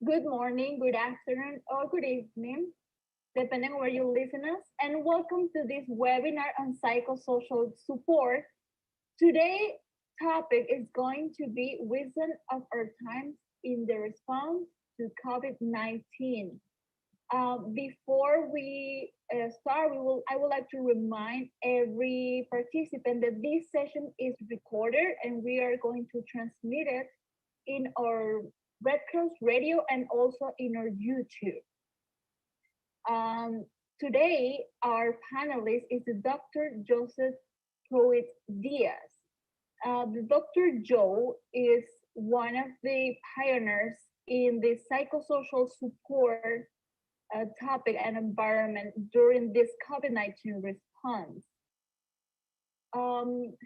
good morning, good afternoon, or good evening, depending on where you listen us, and welcome to this webinar on psychosocial support. Today topic is going to be wisdom of our times in the response to COVID-19. Before we start, I would like to remind every participant that this session is recorded and we are going to transmit it in our Red Cross Radio and also in our YouTube. Um, Today, our panelist is the Dr. Joseph Pruitt Diaz. The Dr. Joe is one of the pioneers in the psychosocial support topic and environment during this COVID-19 response.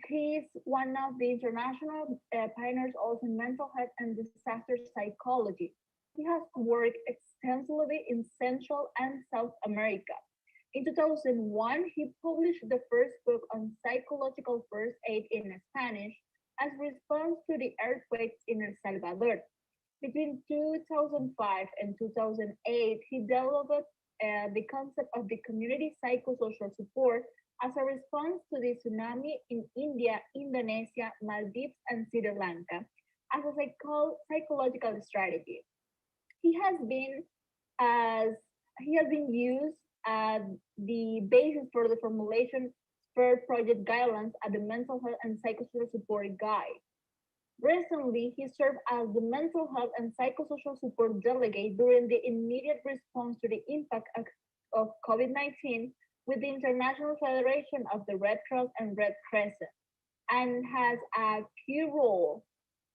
He's one of the international pioneers also in mental health and disaster psychology. He has worked extensively in Central and South America. In 2001, he published the first book on psychological first aid in Spanish as response to the earthquakes in El Salvador. Between 2005 and 2008, he developed the concept of the community psychosocial support as a response to the tsunami in India, Indonesia, Maldives, and Sri Lanka as a psychological strategy. He has been as he has been used as the basis for the formulation for project guidelines at the mental health and psychosocial support guide. Recently, he served as the mental health and psychosocial support delegate during the immediate response to the impact of COVID-19 with the International Federation of the Red Cross and Red Crescent, and has a key role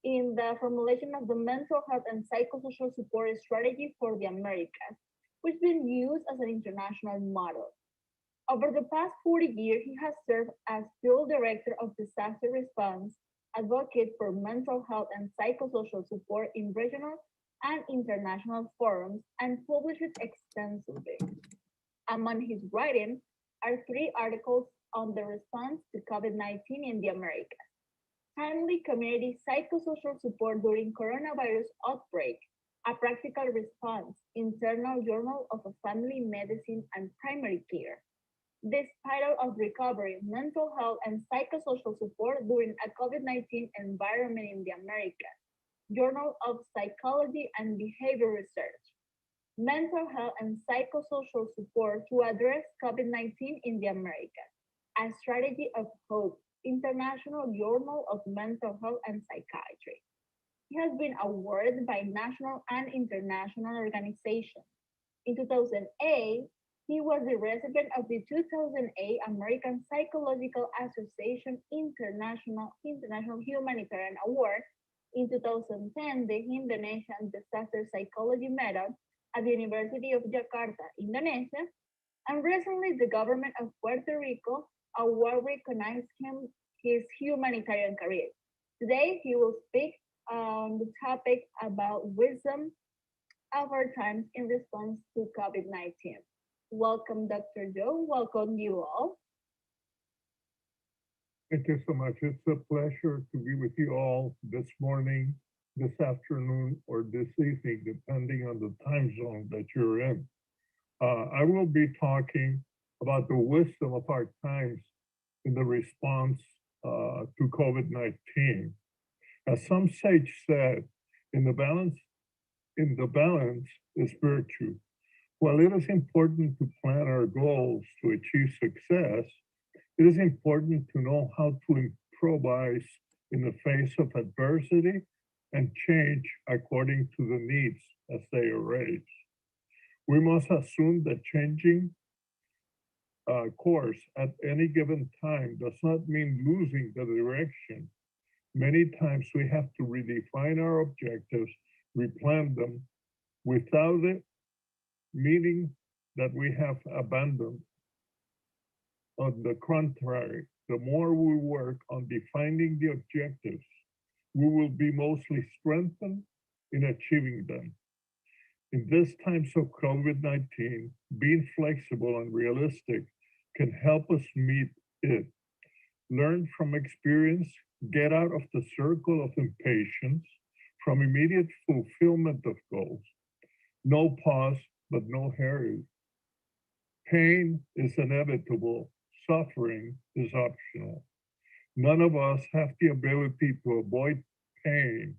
in the formulation of the mental health and psychosocial support strategy for the Americas, which has been used as an international model. Over the past 40 years, he has served as field director of disaster response, advocate for mental health and psychosocial support in regional and international forums, and published extensively. Among his writings are three articles on the response to COVID-19 in the Americas: timely community psychosocial support during coronavirus outbreak, a practical response, internal journal of a family medicine and primary care. The spiral of recovery, mental health, and psychosocial support during a COVID-19 environment in the Americas, Journal of Psychology and Behavior Research. Mental health and psychosocial support to address COVID-19 in the Americas, a strategy of hope, International Journal of Mental Health and Psychiatry. He has been awarded by national and international organizations. In 2008, he was the recipient of the 2008 American Psychological Association International Humanitarian Award. In 2010, the Indonesian Disaster Psychology Medal at the University of Jakarta, Indonesia, and recently the government of Puerto Rico award recognized his humanitarian career. Today, he will speak on the topic about wisdom of our times in response to COVID-19. Welcome, Dr. Joe. Welcome you all. Thank you so much. It's a pleasure to be with you all this morning, this afternoon, or this evening, depending on the time zone that you're in. I will be talking about the wisdom of our times in the response to COVID-19. As some sage said, in the balance is virtue. While it is important to plan our goals to achieve success, it is important to know how to improvise in the face of adversity and change according to the needs as they arise. We must assume that changing course at any given time does not mean losing the direction. Many times we have to redefine our objectives, replan them without it meaning that we have abandoned. On the contrary, the more we work on defining the objectives, we will be mostly strengthened in achieving them. In these times of COVID-19, being flexible and realistic can help us meet it. Learn from experience, get out of the circle of impatience, from immediate fulfillment of goals. No pause, but no hurry. Pain is inevitable. Suffering is optional. None of us have the ability to avoid pain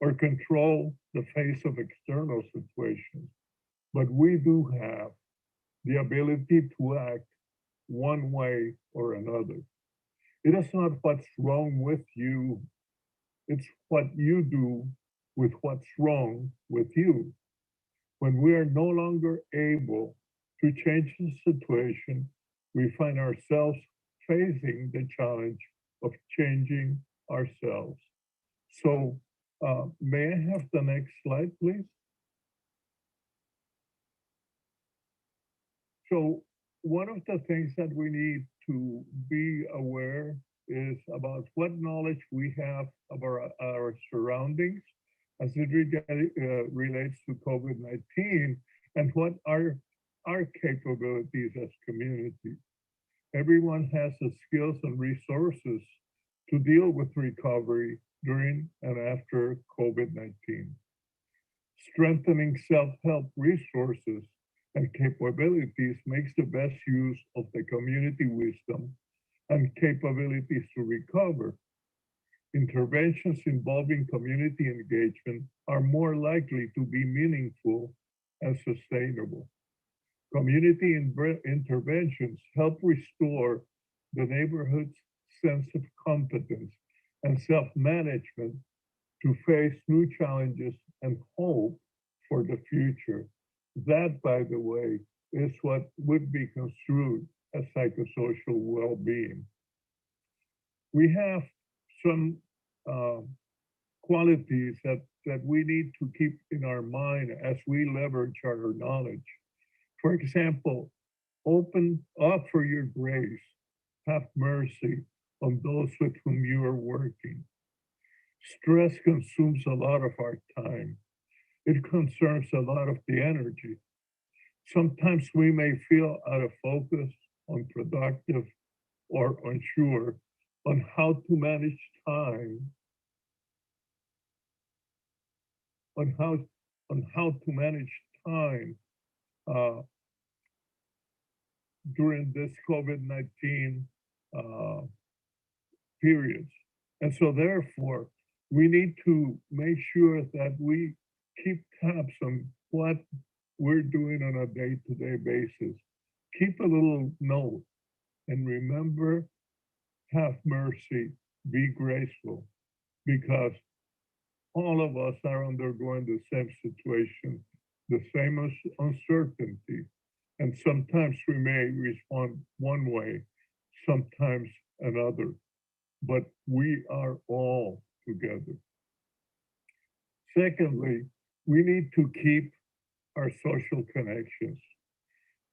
or control the face of external situations, but we do have the ability to act one way or another. It is not what's wrong with you, it's what you do with what's wrong with you. When we are no longer able to change the situation, we find ourselves facing the challenge of changing ourselves. So, may I have the next slide, please? So, one of the things that we need to be aware is about what knowledge we have of our surroundings as it relates to COVID 19 and what are our capabilities as communities. Everyone has the skills and resources to deal with recovery during and after COVID 19. Strengthening self-help resources and capabilities makes the best use of the community wisdom and capabilities to recover. Interventions involving community engagement are more likely to be meaningful and sustainable. Community interventions help restore the neighborhood's sense of competence and self-management to face new challenges and hope for the future. That, by the way, is what would be construed as psychosocial well-being. We have some uh, qualities that we need to keep in our mind as we leverage our knowledge. For example, open up for your grace, have mercy on those with whom you are working. Stress consumes a lot of our time. It consumes a lot of the energy. Sometimes we may feel out of focus, unproductive, or unsure on how to manage time, on how to manage time uh, during this COVID-19 uh, periods. And so therefore, we need to make sure that we keep tabs on what we're doing on a day-to-day basis. Keep a little note and remember, have mercy, be graceful, because all of us are undergoing the same situation, the same uncertainty. And sometimes we may respond one way, sometimes another, but we are all together. Secondly, we need to keep our social connections.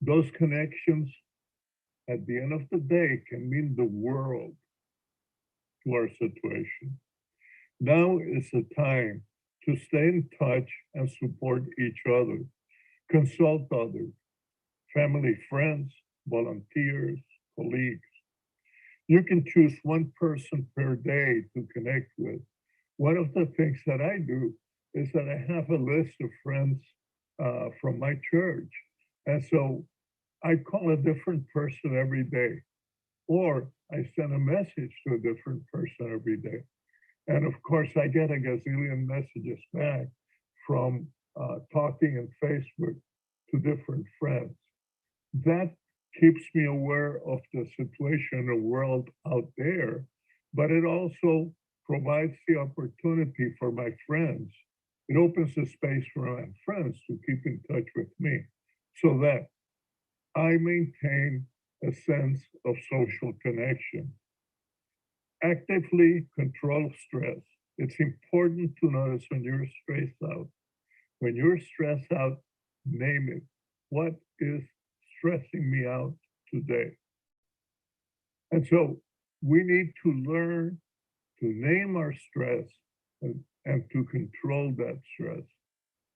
Those connections at the end of the day can mean the world to our situation. Now is the time to stay in touch and support each other, consult others, family, friends, volunteers, colleagues. You can choose one person per day to connect with. One of the things that I do is that I have a list of friends from my church. And so I call a different person every day, or I send a message to a different person every day. And of course, I get a gazillion messages back from talking on Facebook to different friends. That keeps me aware of the situation in the world out there, but it also provides the opportunity for my friends. It opens the space for my friends to keep in touch with me so that I maintain a sense of social connection. Actively control stress. It's important to notice when you're stressed out. When you're stressed out, name it. What is stressing me out today? And so we need to learn to name our stress and to control that stress.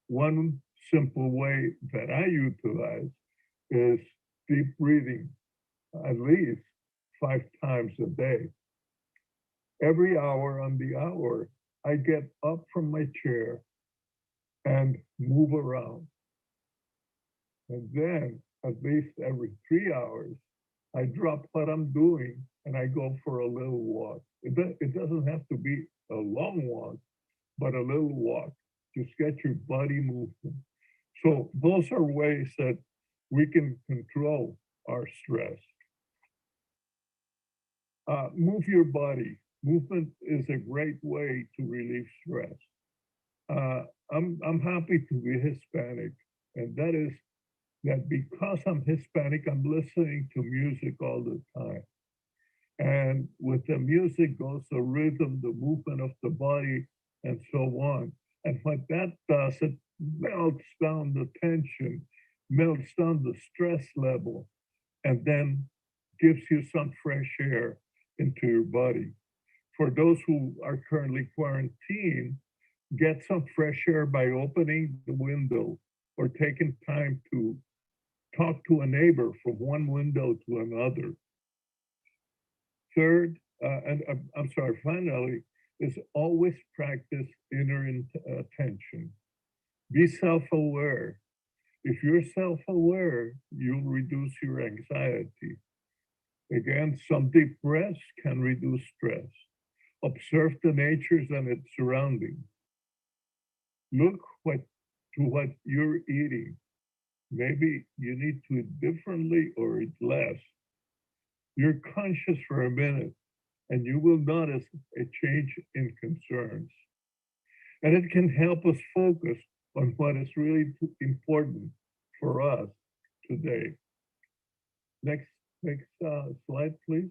One simple way that I utilize is deep breathing at least 5 times a day. Every hour on the hour, I get up from my chair and move around. And then at least every 3 hours, I drop what I'm doing and I go for a little walk. It doesn't have to be a long walk, but a little walk. Just get your body moving. So those are ways that we can control our stress. Move your body. Movement is a great way to relieve stress. Uh, I'm happy to be Hispanic, and that is that because I'm Hispanic, I'm listening to music all the time. And with the music goes the rhythm, the movement of the body, and so on. And what that does, it melts down the tension, melts down the stress level, and then gives you some fresh air into your body. For those who are currently quarantined, get some fresh air by opening the window or taking time to talk to a neighbor from one window to another. Third, I'm sorry, finally, is always practice inner attention. Be self aware. If you're self aware, you'll reduce your anxiety. Again, some deep breaths can reduce stress. Observe the natures and its surroundings. Look to what you're eating. Maybe you need to eat differently or eat less. You're conscious for a minute and you will notice a change in concerns. And it can help us focus on what is really important for us today. Next, next slide, please.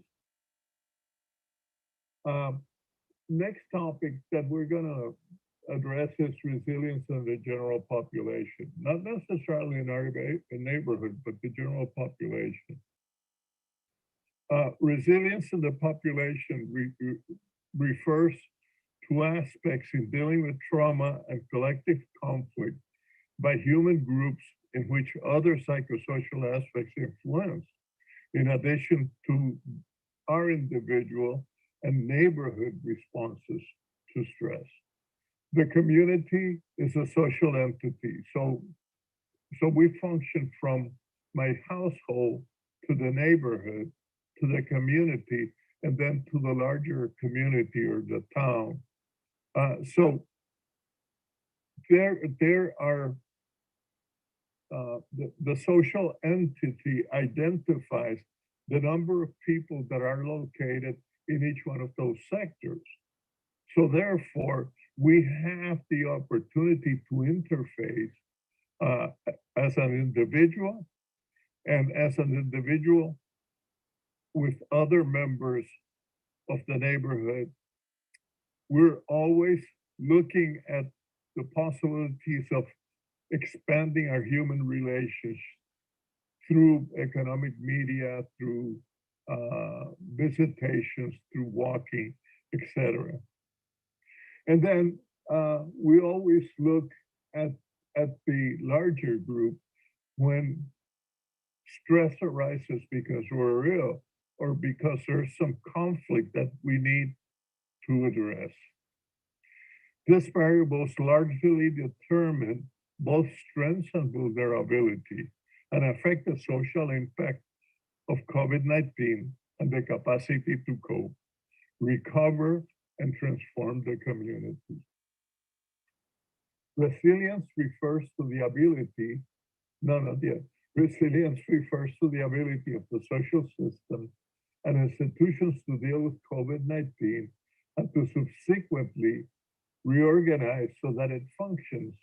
Um, Next topic that we're going to address is resilience in the general population, not necessarily in our neighborhood, but the general population. Resilience in the population refers to aspects in dealing with trauma and collective conflict by human groups in which other psychosocial aspects influence, in addition to our individual and neighborhood responses to stress. The community is a social entity, so we function from my household to the neighborhood, to the community, and then to the larger community or the town. So there are the social entity identifies the number of people that are located in each one of those sectors. So therefore, we have the opportunity to interface uh, as an individual and as an individual with other members of the neighborhood. We're always looking at the possibilities of expanding our human relations through economic media, through visitations, through walking, etc. And then we always look at, at the larger group when stress arises because we're ill or because there's some conflict that we need to address. These variables largely determine both strengths and vulnerability and affect the social impact of COVID-19 and the capacity to cope, recover, and transform the community. Resilience refers to the ability, no, not yet. Resilience refers to the ability of the social system and institutions to deal with COVID-19 and to subsequently reorganize so that its function,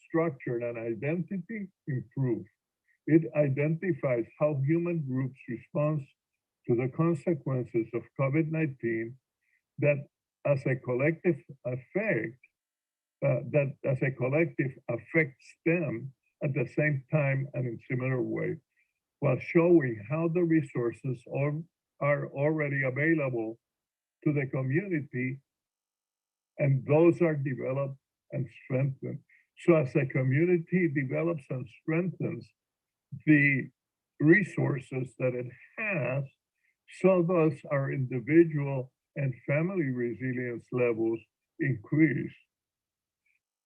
structure, and identity improve. It identifies how human groups respond to the consequences of COVID-19 that as a collective affect, that as a collective affects them at the same time and in similar way, while showing how the resources are already available to the community and those are developed and strengthened. So as a community develops and strengthens the resources that it has, so does our individual and family resilience levels increase.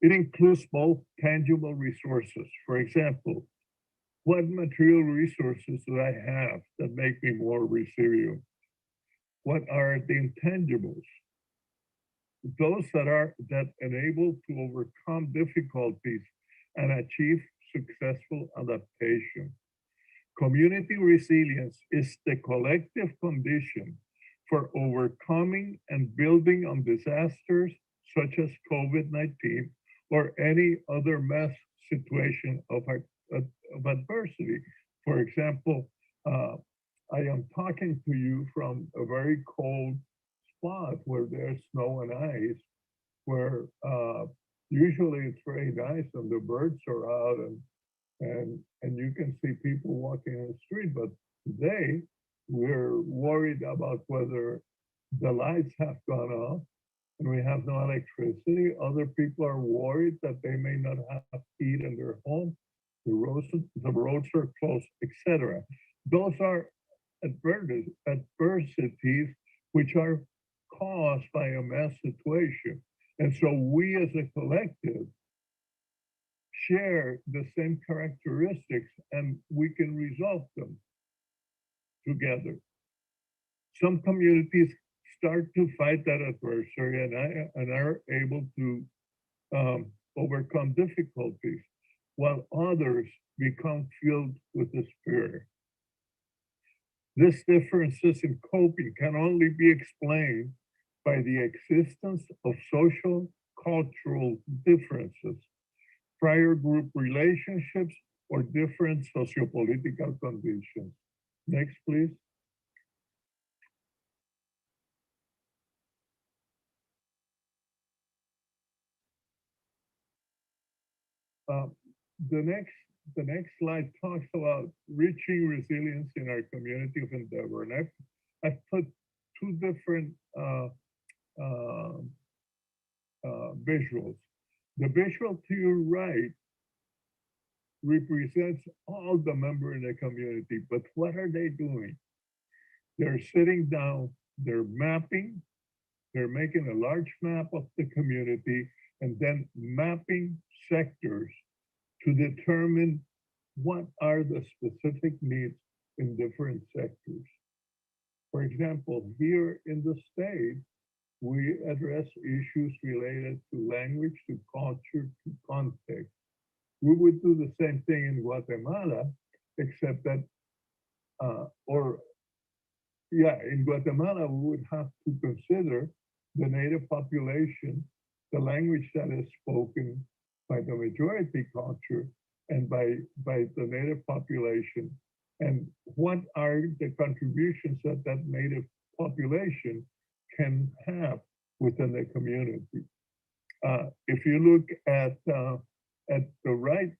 It includes both tangible resources. For example, what material resources do I have that make me more resilient? What are the intangibles? Those that enable to overcome difficulties and achieve successful adaptation. Community resilience is the collective condition for overcoming and building on disasters such as COVID-19 or any other mass situation of adversity. For example, I am talking to you from a very cold spot where there's snow and ice, where usually it's very nice and the birds are out and you can see people walking in the street. But today we're worried about whether the lights have gone off and we have no electricity. Other people are worried that they may not have heat in their home. The roads are closed, etc. Those are adversities which are caused by a mass situation. And so we as a collective share the same characteristics and we can resolve them together. Some communities start to fight that adversary and are able to overcome difficulties, while others become filled with despair. These differences in coping can only be explained by the existence of social cultural differences, prior group relationships, or different sociopolitical conditions. Next, please. Uh, the next slide talks about reaching resilience in our community of endeavor, and I've put two different uh, visuals. The visual to your right represents all the members in the community, but what are they doing? They're sitting down, they're mapping, they're making a large map of the community and then mapping sectors to determine what are the specific needs in different sectors. For example, here in the state, we address issues related to language, to culture, to context. We would do the same thing in Guatemala, except that, in Guatemala, we would have to consider the native population, the language that is spoken by the majority culture and by the native population, and what are the contributions that that native population can have within the community. If you look at the right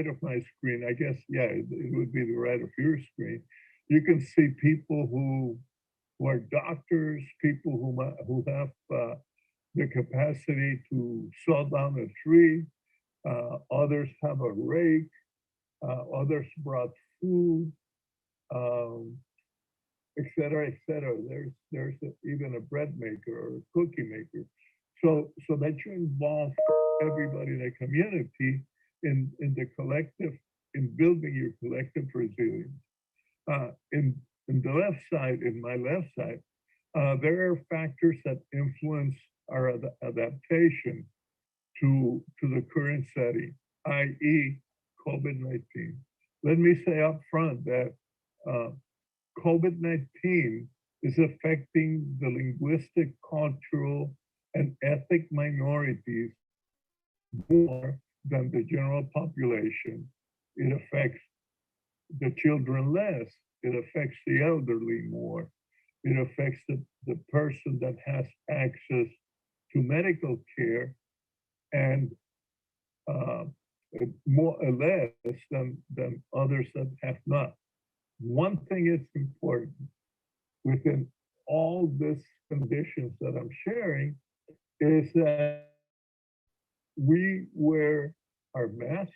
of my screen, I guess, yeah, it would be the right of your screen. You can see people who are doctors, people who have the capacity to saw down a tree. Others have a rake. Others brought food, et cetera, et cetera. There's even a bread maker or a cookie maker. So that you involve everybody in the community in the collective, in building your collective resilience. In the left side, in my left side, there are factors that influence our adaptation to the current setting, i.e. COVID-19. Let me say up front that COVID-19 is affecting the linguistic, cultural, and ethnic minorities more than the general population. It affects the children less. It affects the elderly more. It affects the person that has access to medical care and more or less than others that have not. One thing is important within all these conditions that I'm sharing is that we wear our masks,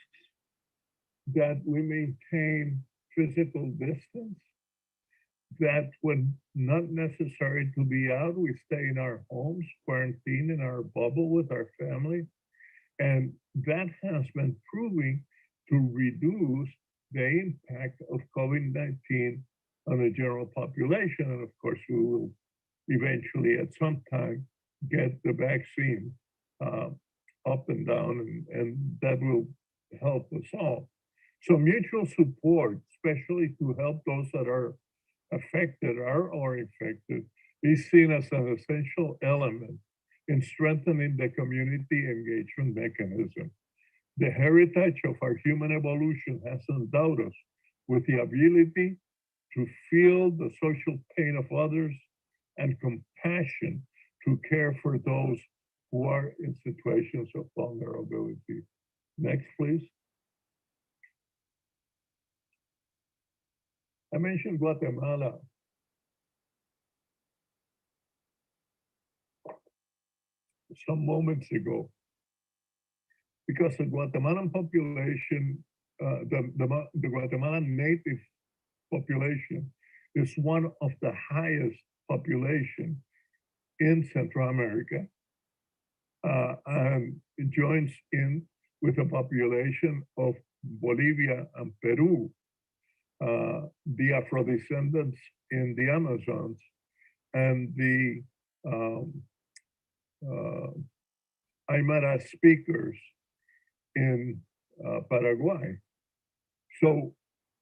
that we maintain physical distance, that when not necessary to be out, we stay in our homes, quarantine in our bubble with our family, And that has been proving to reduce the impact of COVID-19 on the general population. And of course, we will eventually at some time get the vaccine uh, up and down, and that will help us all. So mutual support, especially to help those that are affected or infected, is seen as an essential element in strengthening the community engagement mechanism. The heritage of our human evolution has endowed us with the ability to feel the social pain of others and compassion to care for those who are in situations of vulnerability. Next, please. I mentioned Guatemala. Some moments ago, because the Guatemalan population, the Guatemalan native population is one of the highest population in Central America, and it joins in with a population of Bolivia and Peru, the Afro-descendants in the Amazons, and the uh, Aymara speakers in Paraguay. So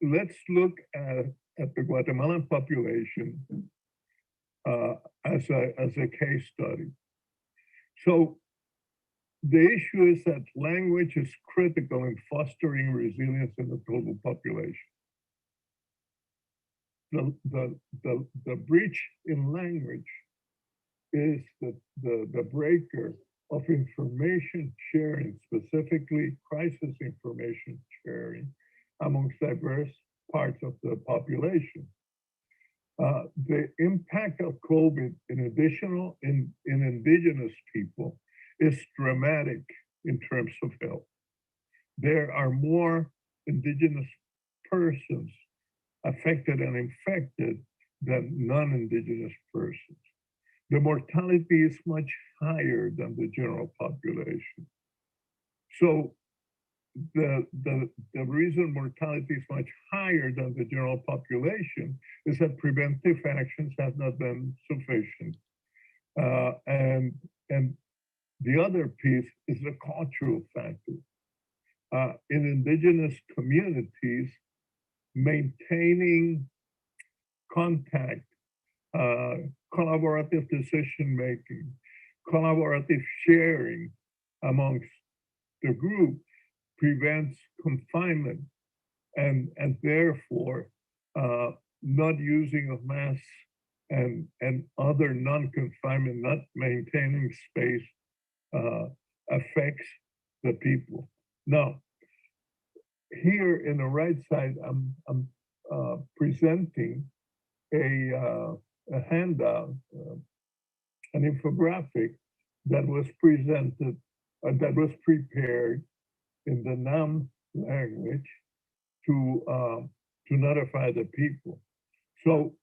let's look at the Guatemalan population as a case study. So the issue is that language is critical in fostering resilience in the total population. The breach in language is the breaker of information sharing, specifically crisis information sharing amongst diverse parts of the population. The impact of COVID in indigenous people is dramatic in terms of health. There are more indigenous persons affected and infected than non-indigenous persons. The mortality is much higher than the general population. So the reason mortality is much higher than the general population is that preventive actions have not been sufficient. And the other piece is the cultural factor. In indigenous communities, maintaining contact, collaborative decision making, collaborative sharing amongst the group prevents confinement and therefore not using of masks and other non-confinement, not maintaining space affects the people. Now, here in the right side, I'm presenting a handout, an infographic that was presented, that was prepared in the Nam language to notify the people. So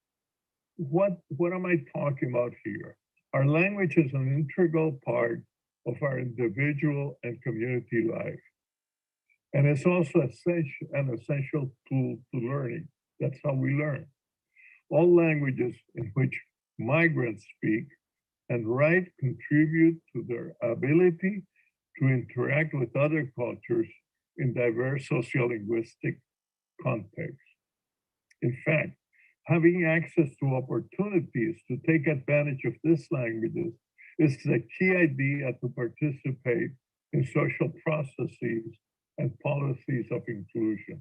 what am I talking about here? Our language is an integral part of our individual and community life. And it's also an essential tool to learning. That's how we learn. All languages in which migrants speak and write contribute to their ability to interact with other cultures in diverse sociolinguistic contexts. In fact, having access to opportunities to take advantage of these languages is the key idea to participate in social processes and policies of inclusion.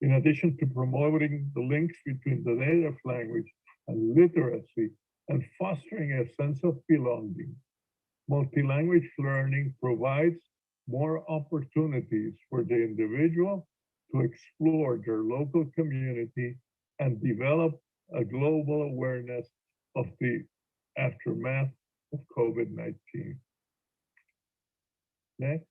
In addition to promoting the links between the native language and literacy and fostering a sense of belonging, multilanguage learning provides more opportunities for the individual to explore their local community and develop a global awareness of the aftermath of COVID-19. Next.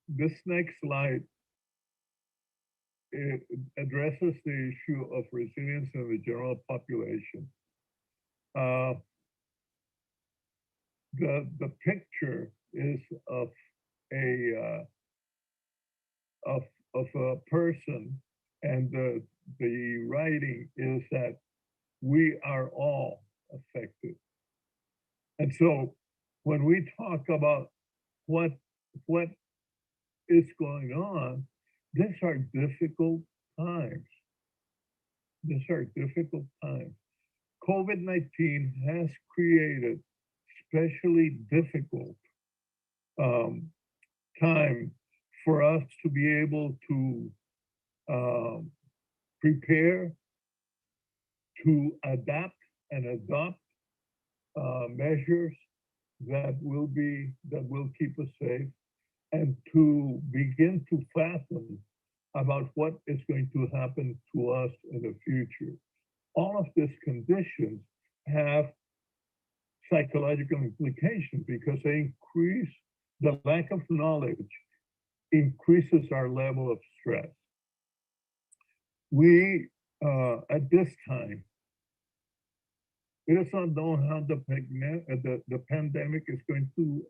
This next slide addresses the issue of resilience in the general population. the picture is of a of of a person, and the writing is that we are all affected. And so when we talk about what what is going on, these are difficult times. These are difficult times. COVID-19 has created especially difficult um, time for us to be able to um, prepare, to adapt and adopt measures that will keep us safe, and to begin to fathom about what is going to happen to us in the future. All of these conditions have psychological implications because they increase the lack of knowledge, increases our level of stress. We, at this time, it is not known how the pandemic is going to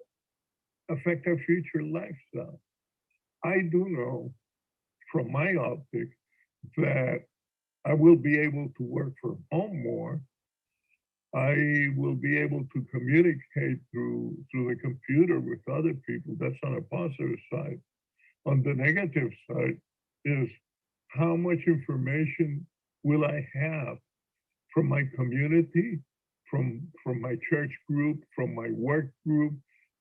affect our future lifestyle. I do know from my optic that I will be able to work from home more. I will be able to communicate through the computer with other people. That's on a positive side. On the negative side is how much information will I have from my community, from my church group, from my work group,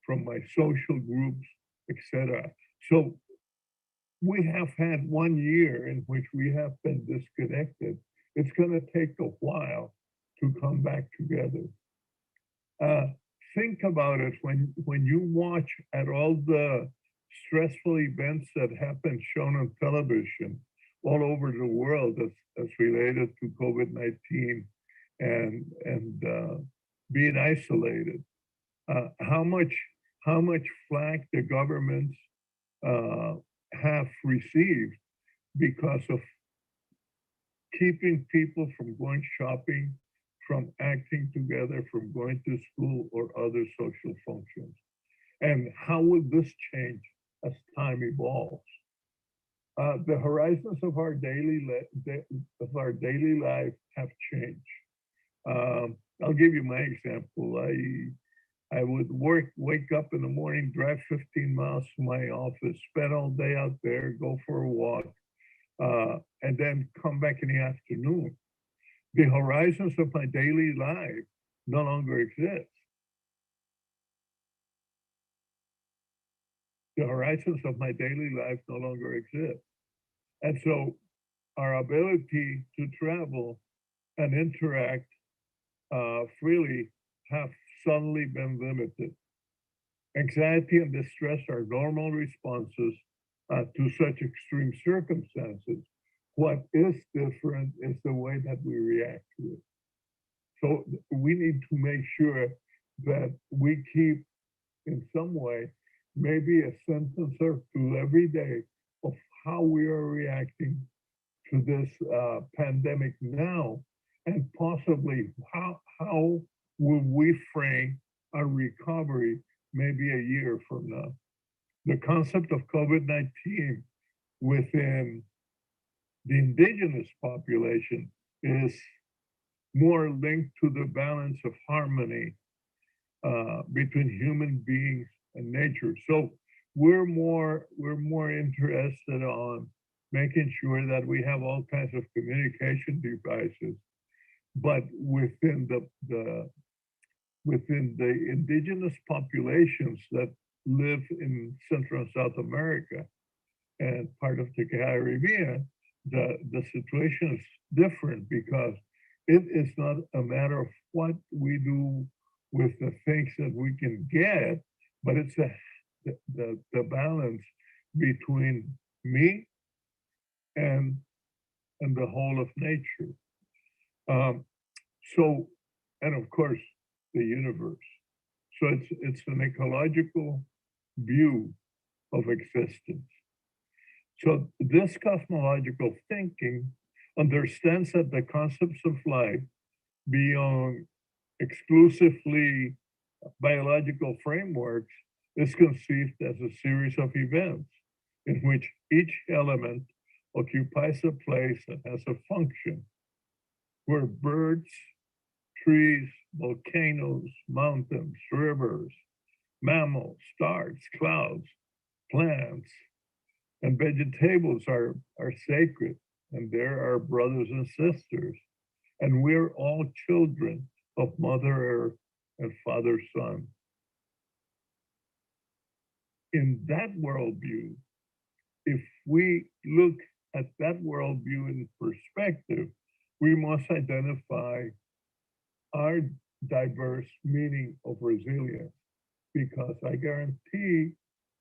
from my social groups, etc. So we have had 1 year in which we have been disconnected. It's going to take a while to come back together. Uh, think about it when you watch at all the stressful events that have been shown on television all over the world as related to COVID-19 and being isolated. How much flack the governments uh, have received because of keeping people from going shopping, from acting together, from going to school or other social functions. And how will this change as time evolves? The horizons of our daily life have changed. I'll give you my example. I would wake up in the morning, drive 15 miles to my office, spend all day out there, go for a walk, and then come back in the afternoon. The horizons of my daily life no longer exist. The horizons of my daily life no longer exist. And so our ability to travel and interact freely have suddenly been limited. Anxiety and distress are normal responses to such extreme circumstances. What is different is the way that we react to it. So we need to make sure that we keep, in some way, maybe a sentence or two every day of how we are reacting to this pandemic now, and possibly how will we frame a recovery maybe a year from now. The concept of COVID-19 within the indigenous population is more linked to the balance of harmony between human beings and nature. So we're more interested on making sure that we have all kinds of communication devices, but within the indigenous populations that live in Central and South America and part of the Caribbean, the situation is different because it is not a matter of what we do with the things that we can get, but it's the balance between me and the whole of nature. Um, so, and of course, the universe. So it's an ecological view of existence. So this cosmological thinking understands that the concepts of life beyond exclusively biological frameworks is conceived as a series of events in which each element occupies a place and has a function, where birds, trees, volcanoes, mountains, rivers, mammals, stars, clouds, plants, and vegetables are sacred, and they're our brothers and sisters. And we're all children of Mother Earth and Father Sun. In that worldview, if we look at that worldview in perspective, we must identify our diverse meaning of resilience, because I guarantee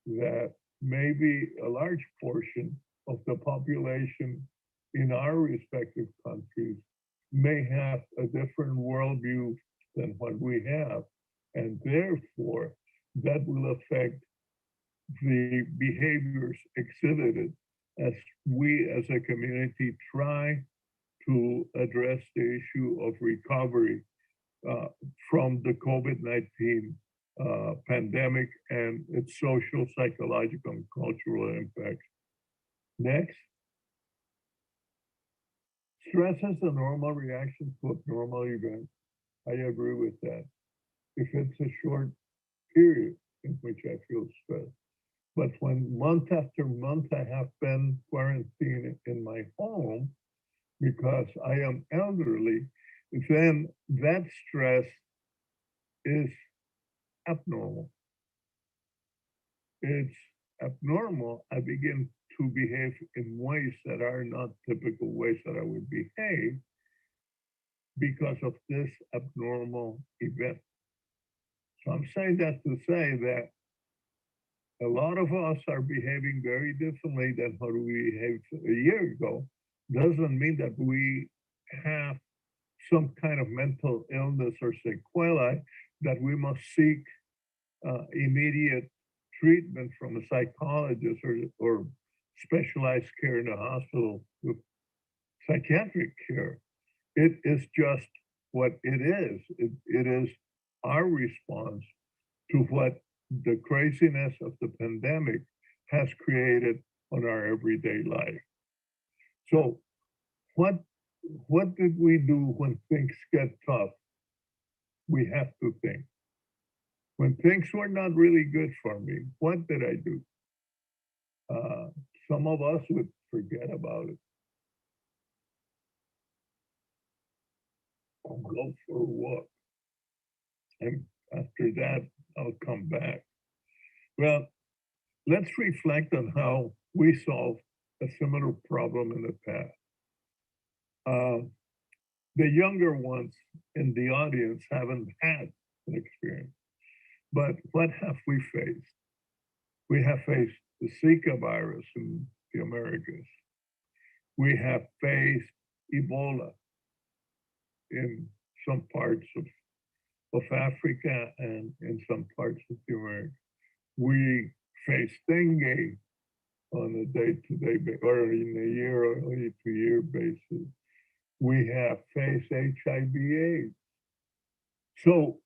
that maybe a large portion of the population in our respective countries may have a different worldview than what we have. And therefore, that will affect the behaviors exhibited as we as a community try to address the issue of recovery uh, from the COVID-19 pandemic and its social, psychological, and cultural impacts. Next, stress is a normal reaction to abnormal events. I agree with that. If it's a short period in which I feel stressed. But when month after month I have been quarantined in my home because I am elderly, then that stress is abnormal. It's abnormal. I begin to behave in ways that are not typical ways that I would behave because of this abnormal event. So I'm saying that to say that a lot of us are behaving very differently than what we behaved a year ago. Doesn't mean that we have some kind of mental illness or sequelae that we must seek immediate treatment from a psychologist or specialized care in a hospital with psychiatric care. It is just what it is. It is our response to what the craziness of the pandemic has created on our everyday life. So what what did we do when things get tough? We have to think. When things were not really good for me, what did I do? Uh, some of us would forget about it. I'll go for a walk. And after that, I'll come back. Well, let's reflect on how we solved a similar problem in the past. Uh, the younger ones in the audience haven't had an experience, but what have we faced? We have faced the Zika virus in the Americas. We have faced Ebola in some parts of Africa and in some parts of the Americas. We face dengue on a day-to-day or in a year or a 2-year basis. We have faced HIV/AIDS. So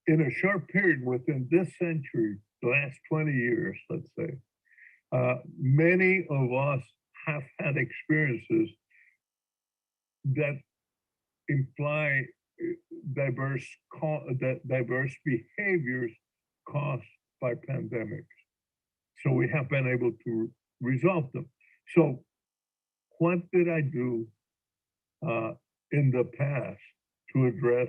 in a short period within this century, the last 20 years, let's say, many of us have had experiences that imply diverse diverse behaviors caused by pandemics. So we have been able to resolve them. So what did I do in the past to address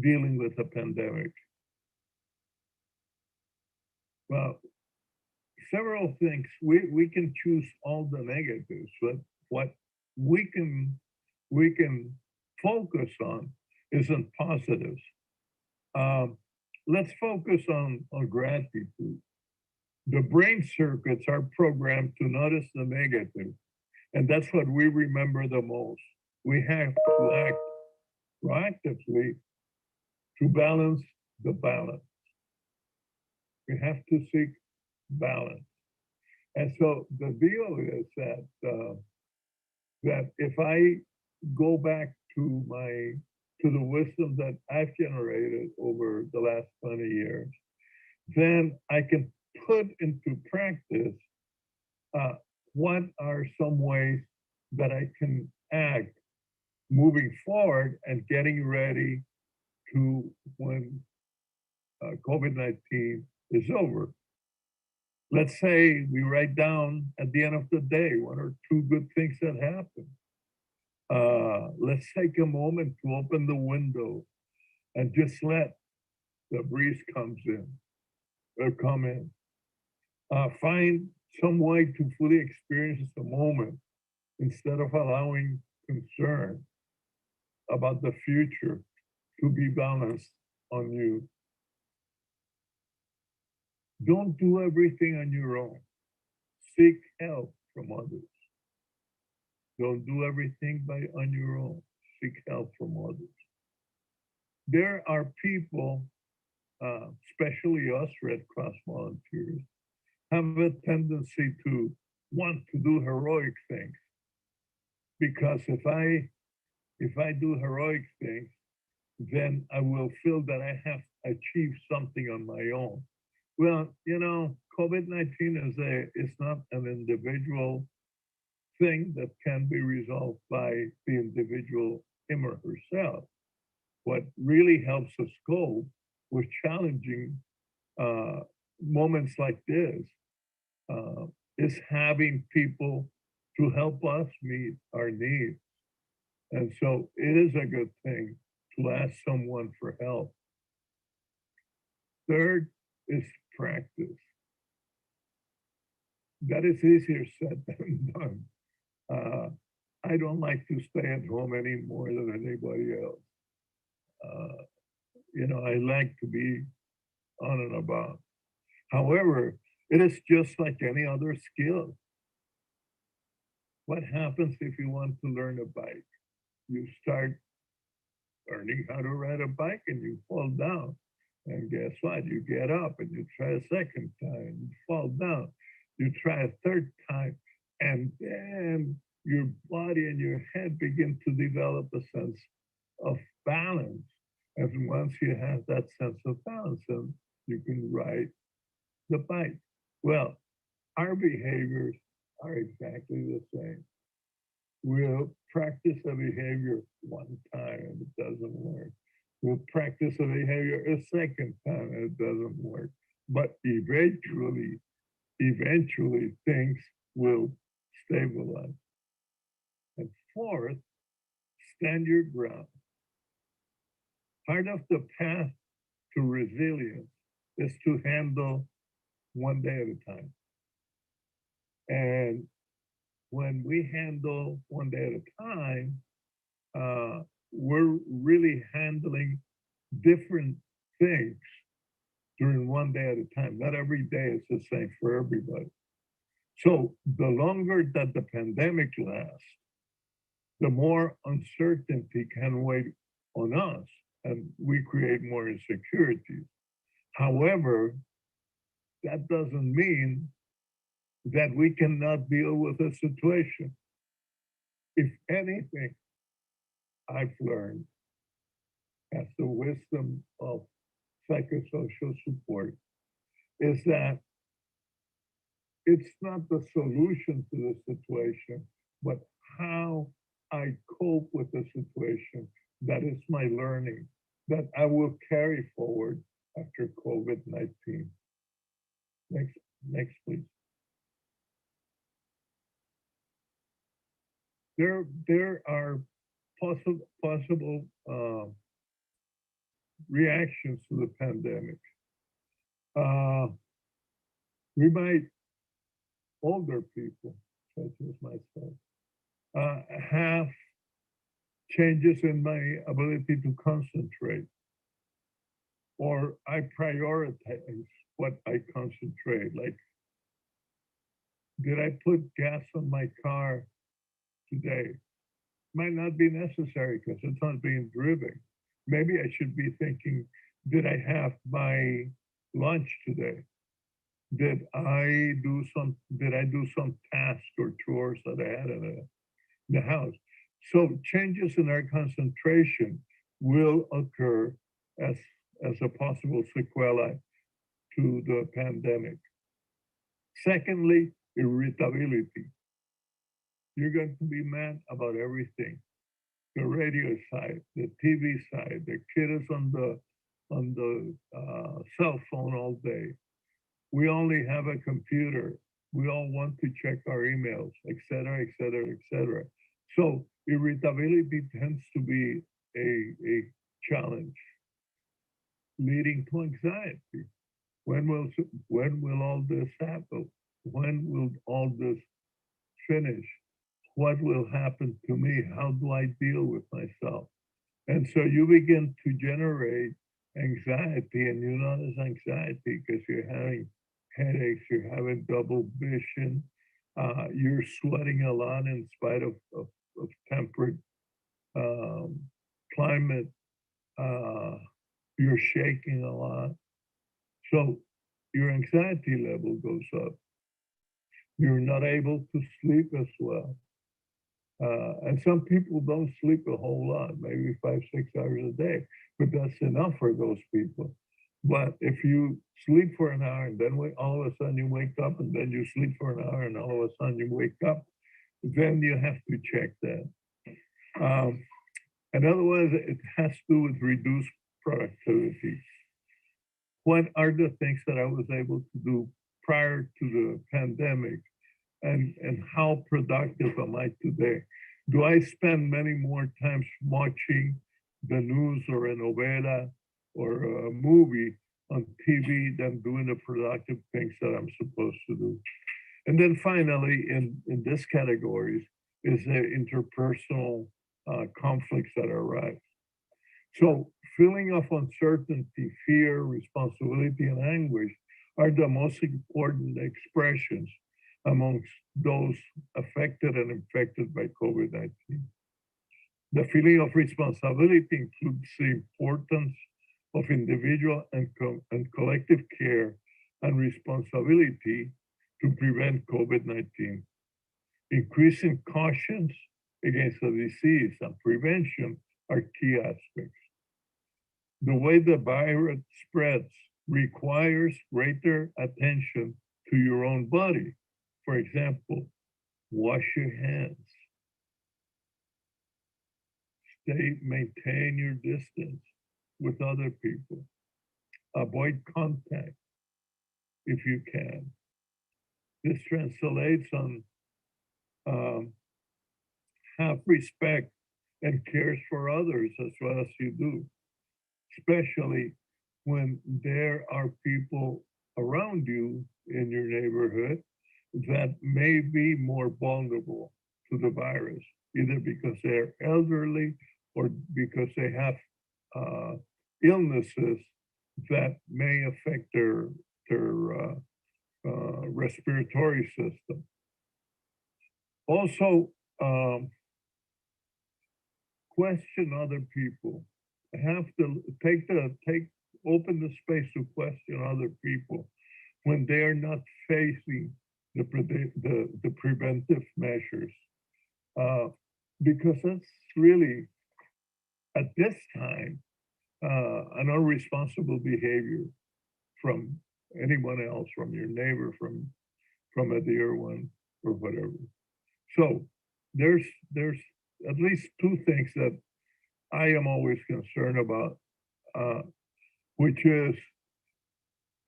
dealing with a pandemic? Well, several things. We can choose all the negatives, but what we can focus on isn't positives. Let's focus on gratitude. The brain circuits are programmed to notice the negative, and that's what we remember the most. We have to act proactively to balance the balance. We have to seek balance. And so the deal is that that if I go back to my to the wisdom that I've generated over the last 20 years, then I can put into practice uh, what are some ways that I can act moving forward and getting ready to when COVID-19 is over. Let's say we write down at the end of the day one or two good things that happened. Let's take a moment to open the window and just let the breeze comes in or come in. Find some way to fully experience the moment instead of allowing concern about the future to be balanced on you. Don't do everything on your own. Seek help from others. Don't do everything on your own. Seek help from others. There are people, especially us Red Cross volunteers, have a tendency to want to do heroic things. Because if I do heroic things, then I will feel that I have achieved something on my own. Well, COVID-19 is not an individual thing that can be resolved by the individual him or herself. What really helps us cope with challenging moments like this is having people to help us meet our needs. And so it is a good thing to ask someone for help. Third is practice. That is easier said than done. I don't like to stay at home any more than anybody else. I like to be on and about. However, it is just like any other skill. What happens if you want to learn a bike? You start learning how to ride a bike and you fall down. And guess what? You get up and you try a second time, you fall down. You try a third time, and then your body and your head begin to develop a sense of balance. And once you have that sense of balance, then you can ride the bike. Well, our behaviors are exactly the same. We'll practice a behavior one time and it doesn't work. We'll practice a behavior a second time and it doesn't work. But eventually things will stabilize. And fourth, stand your ground. Part of the path to resilience is to handle one day at a time. And when we handle one day at a time, we're really handling different things during one day at a time. Not every day is the same for everybody. So the longer that the pandemic lasts, the more uncertainty can weigh on us and we create more insecurities. However, that doesn't mean that we cannot deal with a situation. If anything, I've learned as the wisdom of psychosocial support is that it's not the solution to the situation, but how I cope with the situation. That is my learning that I will carry forward after COVID-19. Next, please. There are possible reactions to the pandemic. We might, older people, such as myself, have changes in my ability to concentrate, or I prioritize what I concentrate. Like, did I put gas on my car today? Might not be necessary because it's not being driven. Maybe I should be thinking, did I have my lunch today? Did I do some task or chores that I had in the house? So changes in our concentration will occur as, as a possible sequela to the pandemic. Secondly, irritability. You're going to be mad about everything. The radio side, the TV side, the kid is on the cell phone all day. We only have a computer. We all want to check our emails, et cetera, et cetera, et cetera. So irritability tends to be a challenge, leading to anxiety. When will when will all this happen? When will all this finish? What will happen to me? How do I deal with myself? And so you begin to generate anxiety, and you notice anxiety because you're having headaches, you're having double vision, you're sweating a lot in spite of temperate um, climate, uh, you're shaking a lot. So your anxiety level goes up. You're not able to sleep as well. And some people don't sleep a whole lot, maybe 5, 6 hours a day, but that's enough for those people. But if you sleep for an hour and then all of a sudden you wake up and then you sleep for an hour and all of a sudden you wake up, then you have to check that. In other words, it has to do with reduced productivity. What are the things that I was able to do prior to the pandemic, and how productive am I today? Do I spend many more times watching the news or a novela or a movie on TV than doing the productive things that I'm supposed to do? And then finally, in this categories, is the interpersonal conflicts that arise. So feeling of uncertainty, fear, responsibility, and anguish are the most important expressions amongst those affected and infected by COVID-19. The feeling of responsibility includes the importance of individual and collective care and responsibility to prevent COVID-19. Increasing cautions against the disease and prevention are key aspects. The way the virus spreads requires greater attention to your own body. For example, wash your hands, maintain your distance with other people, avoid contact if you can. This translates on have respect and cares for others as well as you do, especially when there are people around you in your neighborhood that may be more vulnerable to the virus, either because they're elderly or because they have illnesses that may affect their respiratory system. Also, question other people. Have to open the space to question other people when they are not facing the preventive measures, because that's really at this time an irresponsible behavior from anyone else, from your neighbor, from a dear one, or whatever. So there's at least two things that I am always concerned about, which is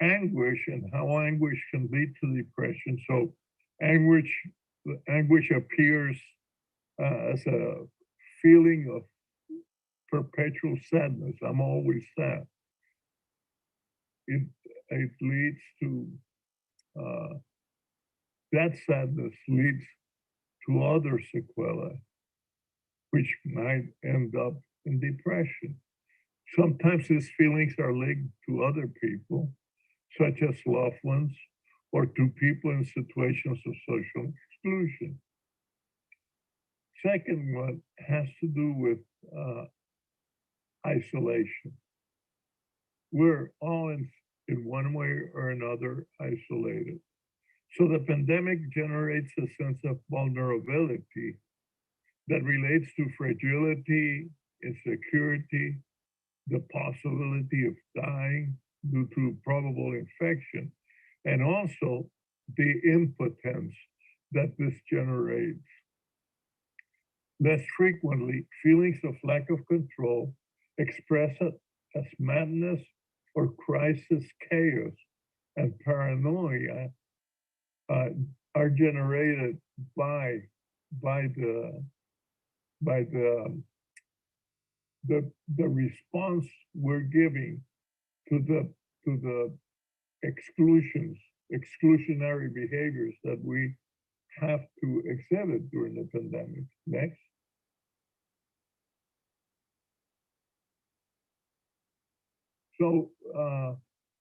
anguish and how anguish can lead to depression. So anguish anguish appears as a feeling of perpetual sadness. I'm always sad. It leads to that sadness leads to other sequelae, which might end up in depression. Sometimes these feelings are linked to other people, such as loved ones, or to people in situations of social exclusion. Second one has to do with isolation. We're all in one way or another isolated. So the pandemic generates a sense of vulnerability that relates to fragility, insecurity, the possibility of dying due to probable infection, and also the impotence that this generates. Less frequently, feelings of lack of control expressed as madness or crisis chaos and paranoia uh, are generated by by the by the response we're giving to the exclusionary behaviors that we have to exhibit during the pandemic. Next. So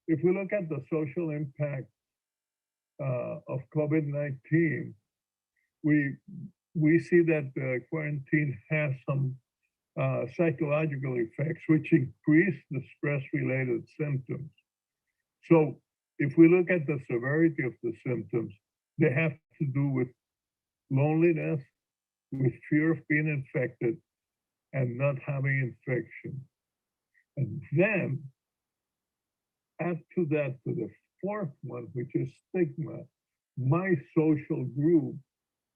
if we look at the social impact of COVID-19, we we see that the quarantine has some psychological effects which increase the stress-related symptoms. So if we look at the severity of the symptoms, they have to do with loneliness, with fear of being infected, and not having infection. And then add to that, to the fourth one, which is stigma. My social group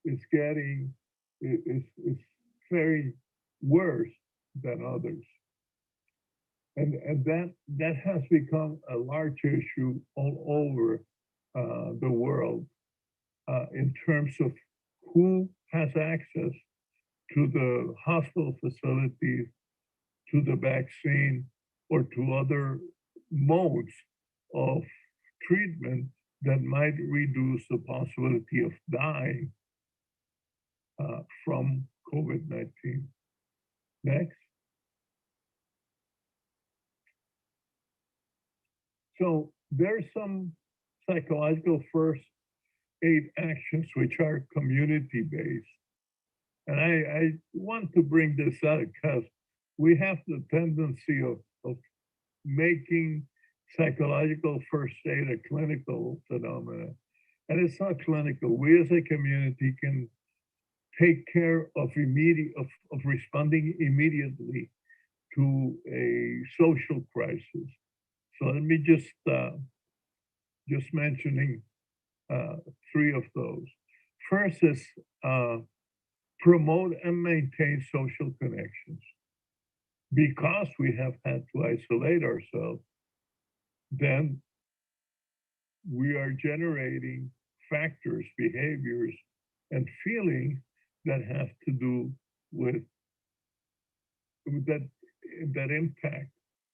is getting is very worse than others. And that has become a large issue all over the world in terms of who has access to the hospital facilities, to the vaccine, or to other modes of treatment that might reduce the possibility of dying from COVID-19. Next. So there's some psychological first aid actions which are community-based. And I want to bring this out because we have the tendency of making psychological first aid a clinical phenomenon. And it's not clinical. We as a community can take care of responding immediately to a social crisis. So let me just mentioning three of those. First is promote and maintain social connections. Because we have had to isolate ourselves, then we are generating factors, behaviors, and feelings that have to do with that impact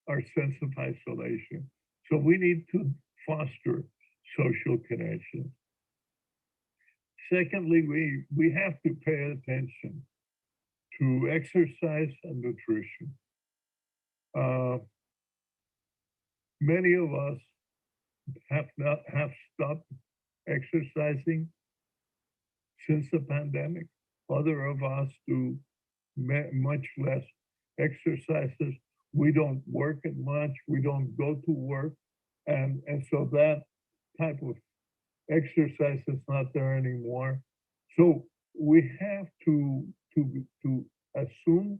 our sense of isolation. So we need to foster social connections. Secondly, we have to pay attention to exercise and nutrition. Many of us have stopped exercising since the pandemic. Other of us do much less exercises. We don't work as much. We don't go to work, and so that type of exercise is not there anymore. So we have to assume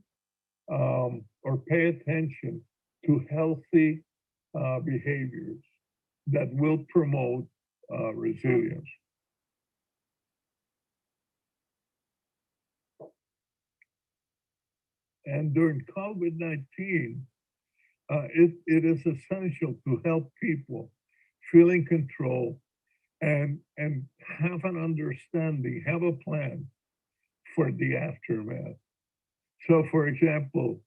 or pay attention to healthy behaviors that will promote resilience. And during COVID-19, it is essential to help people feel in control and have an understanding, have a plan for the aftermath. So for example,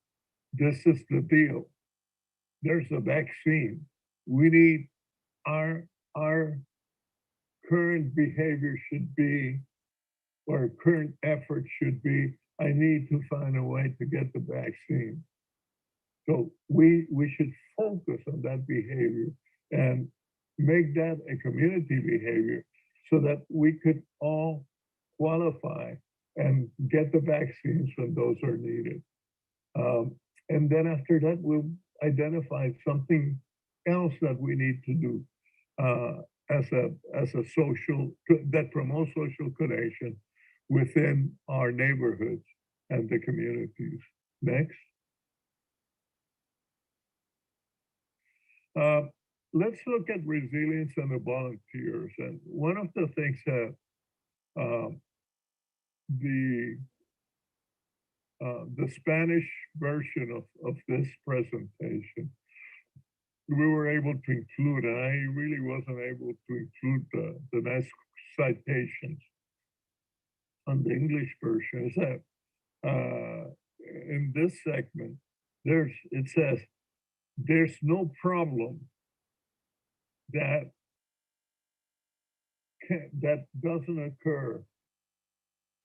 this is the deal. There's a vaccine. We need our current behavior should be, or current effort should be, I need to find a way to get the vaccine. So we should focus on that behavior and make that a community behavior so that we could all qualify and get the vaccines when those are needed. And then after that, we'll identify something else that we need to do as a social, that promotes social connection within our neighborhoods and the communities. Next. Uh, let's look at resilience and the volunteers. And one of the things that uh, the the Spanish version of this presentation we were able to include, and I really wasn't able to include the nice citations on the English version, is that in this segment, it says, there's no problem that that doesn't occur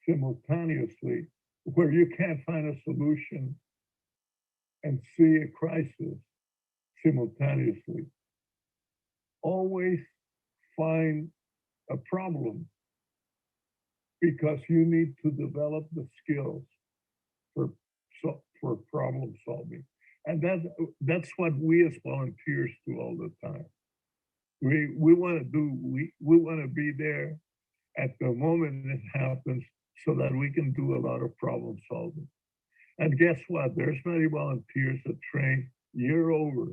simultaneously where you can't find a solution and see a crisis simultaneously. Always find a problem because you need to develop the skills for for problem solving, and that's what we as volunteers do all the time. We want to do we want to be there at the moment it happens so that we can do a lot of problem solving. And guess what? There's many volunteers that train year over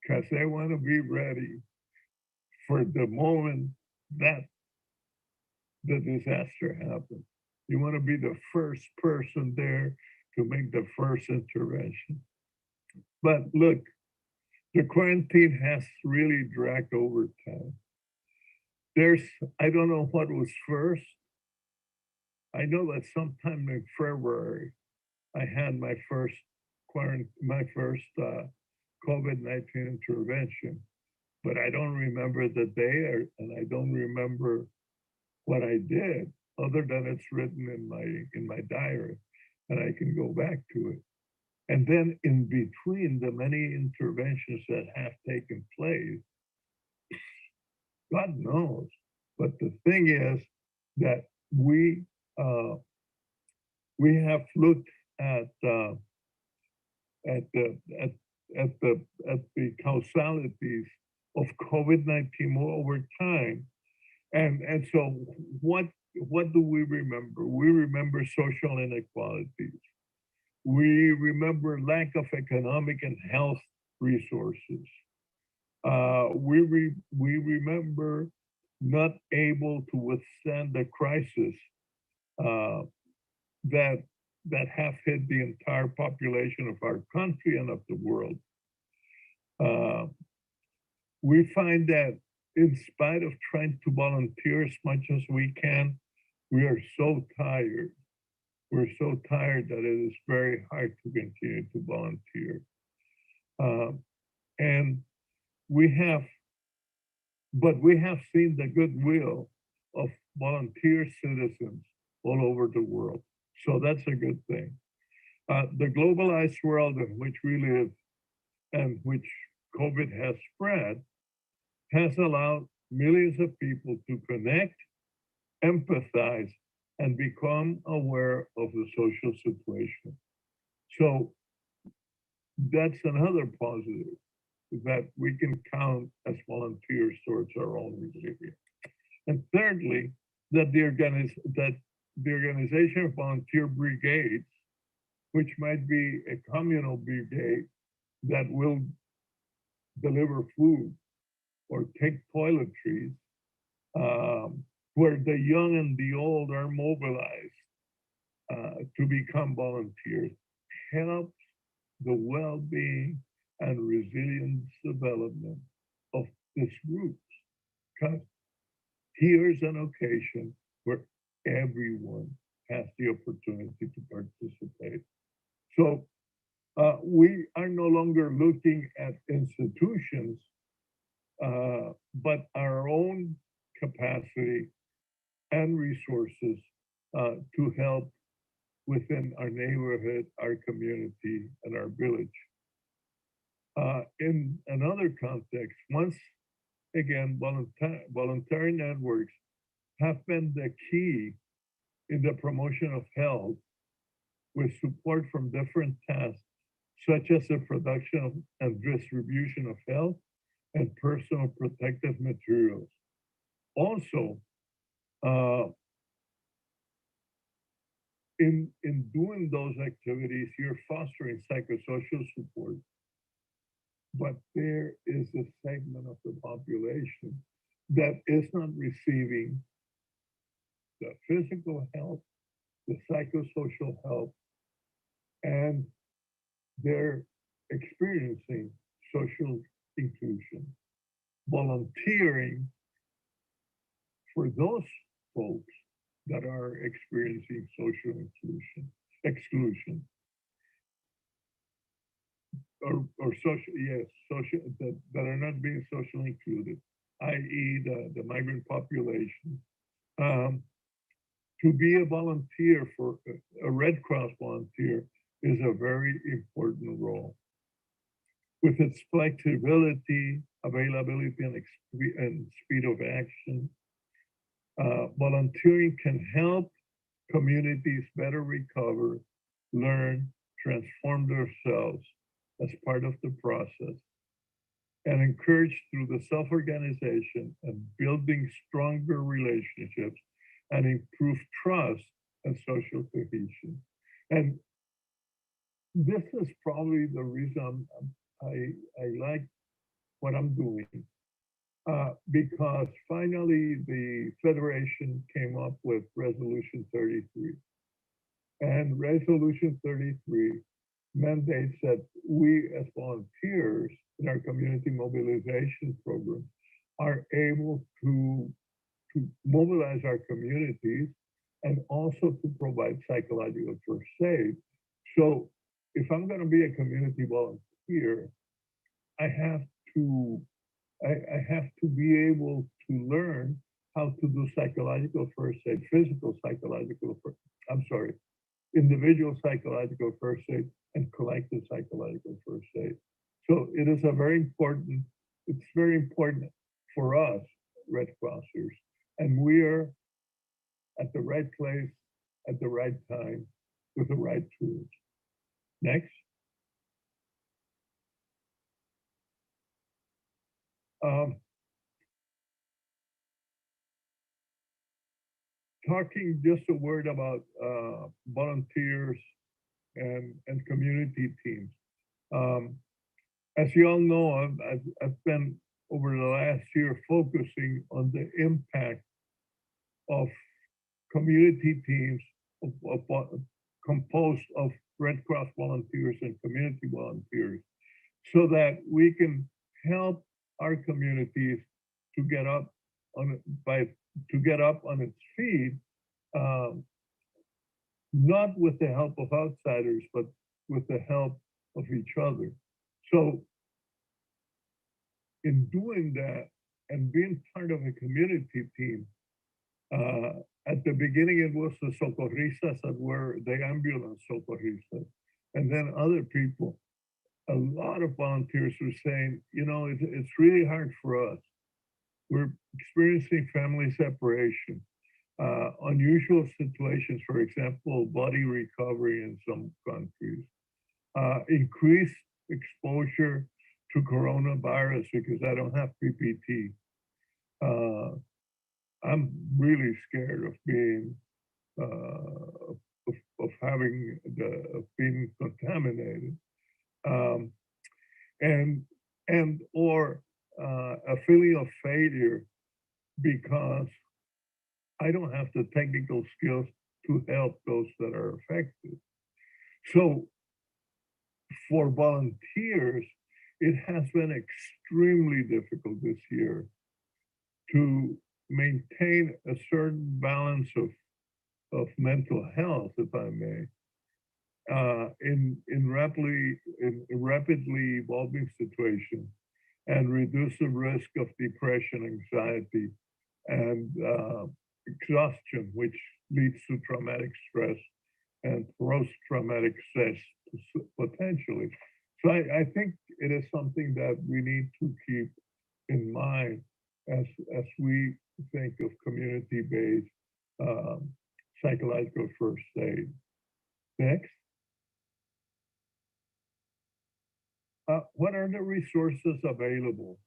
because they want to be ready for the moment that the disaster happens. You want to be the first person there to make the first intervention. But look, the quarantine has really dragged over time. There's, I don't know what was first. I know that sometime in February, I had my first COVID-19 intervention, but I don't remember the day and I don't remember what I did, other than it's written in my diary, and I can go back to it. And then in between the many interventions that have taken place, God knows. But the thing is that uh, we have looked at at the at, at the causalities of COVID-19 over time. And so what do we remember? We remember social inequalities. We remember lack of economic and health resources. We remember not able to withstand the crisis uh, that that have hit the entire population of our country and of the world. Uh, we find that in spite of trying to volunteer as much as we can, we are so tired. We're so tired that it is very hard to continue to volunteer. And we have, but we have seen the goodwill of volunteer citizens all over the world. So that's a good thing. The globalized world in which we live and which COVID has spread has allowed millions of people to connect, empathize, and become aware of the social situation. So that's another positive that we can count as volunteers towards our own resilience. And thirdly, that the organization of volunteer brigades, which might be a communal brigade that will deliver food or take toiletries, where the young and the old are mobilized to become volunteers, helps the well-being and resilience development of these groups. Because here's an occasion where everyone has the opportunity to participate. So we are no longer looking at institutions, but our own capacity and resources to help within our neighborhood, our community, and our village. In another context, once again, voluntary networks have been the key in the promotion of health with support from different tasks, such as the production and distribution of health and personal protective materials. Also, uh, in doing those activities, you're fostering psychosocial support but there is a segment of the population that is not receiving the physical help, the psychosocial help, and they're experiencing social inclusion. Volunteering for those folks that are experiencing social exclusion, or social, yes, social, that are not being socially included, i.e. the migrant population. Um, to be a volunteer for a Red Cross volunteer is a very important role. With its flexibility, availability, and speed of action, volunteering can help communities better recover, learn, transform themselves as part of the process, and encourage through the self-organization and building stronger relationships and improve trust and social cohesion. And this is probably the reason I like what I'm doing, because finally the Federation came up with Resolution 33. And Resolution 33 mandates that we as volunteers in our community mobilization program are able to mobilize our communities and also to provide psychological first aid. So if I'm going to be a community volunteer, I have to I have to be able to learn how to do psychological first aid, physical psychological first, I'm sorry, individual psychological first aid and collective psychological first aid. So it is a very important, it's very important for us, Red Crossers, and we are at the right place at the right time with the right tools. Next. Um, Talking just a word about volunteers and community teams. Um, as you all know, I've been over the last year focusing on the impact of community teams composed of Red Cross volunteers and community volunteers, so that we can help our communities to get up on its feet, um, not with the help of outsiders, but with the help of each other. So, in doing that and being part of a community team, at the beginning it was the socorristas that were the ambulance socorristas, and then other people. A lot of volunteers were saying, it's really hard for us. We're experiencing family separation, unusual situations, for example, body recovery in some countries, increased exposure to coronavirus because I don't have PPT. I'm really scared of being, of having of being contaminated, um, and or a feeling of failure because I don't have the technical skills to help those that are affected. So for volunteers, it has been extremely difficult this year to maintain a certain balance of mental health, if I may, in rapidly evolving situation, and reduce the risk of depression, anxiety, and exhaustion, which leads to traumatic stress and post-traumatic stress potentially. So I think it is something that we need to keep in mind as we think of community-based psychological first aid. Next. What are the resources available?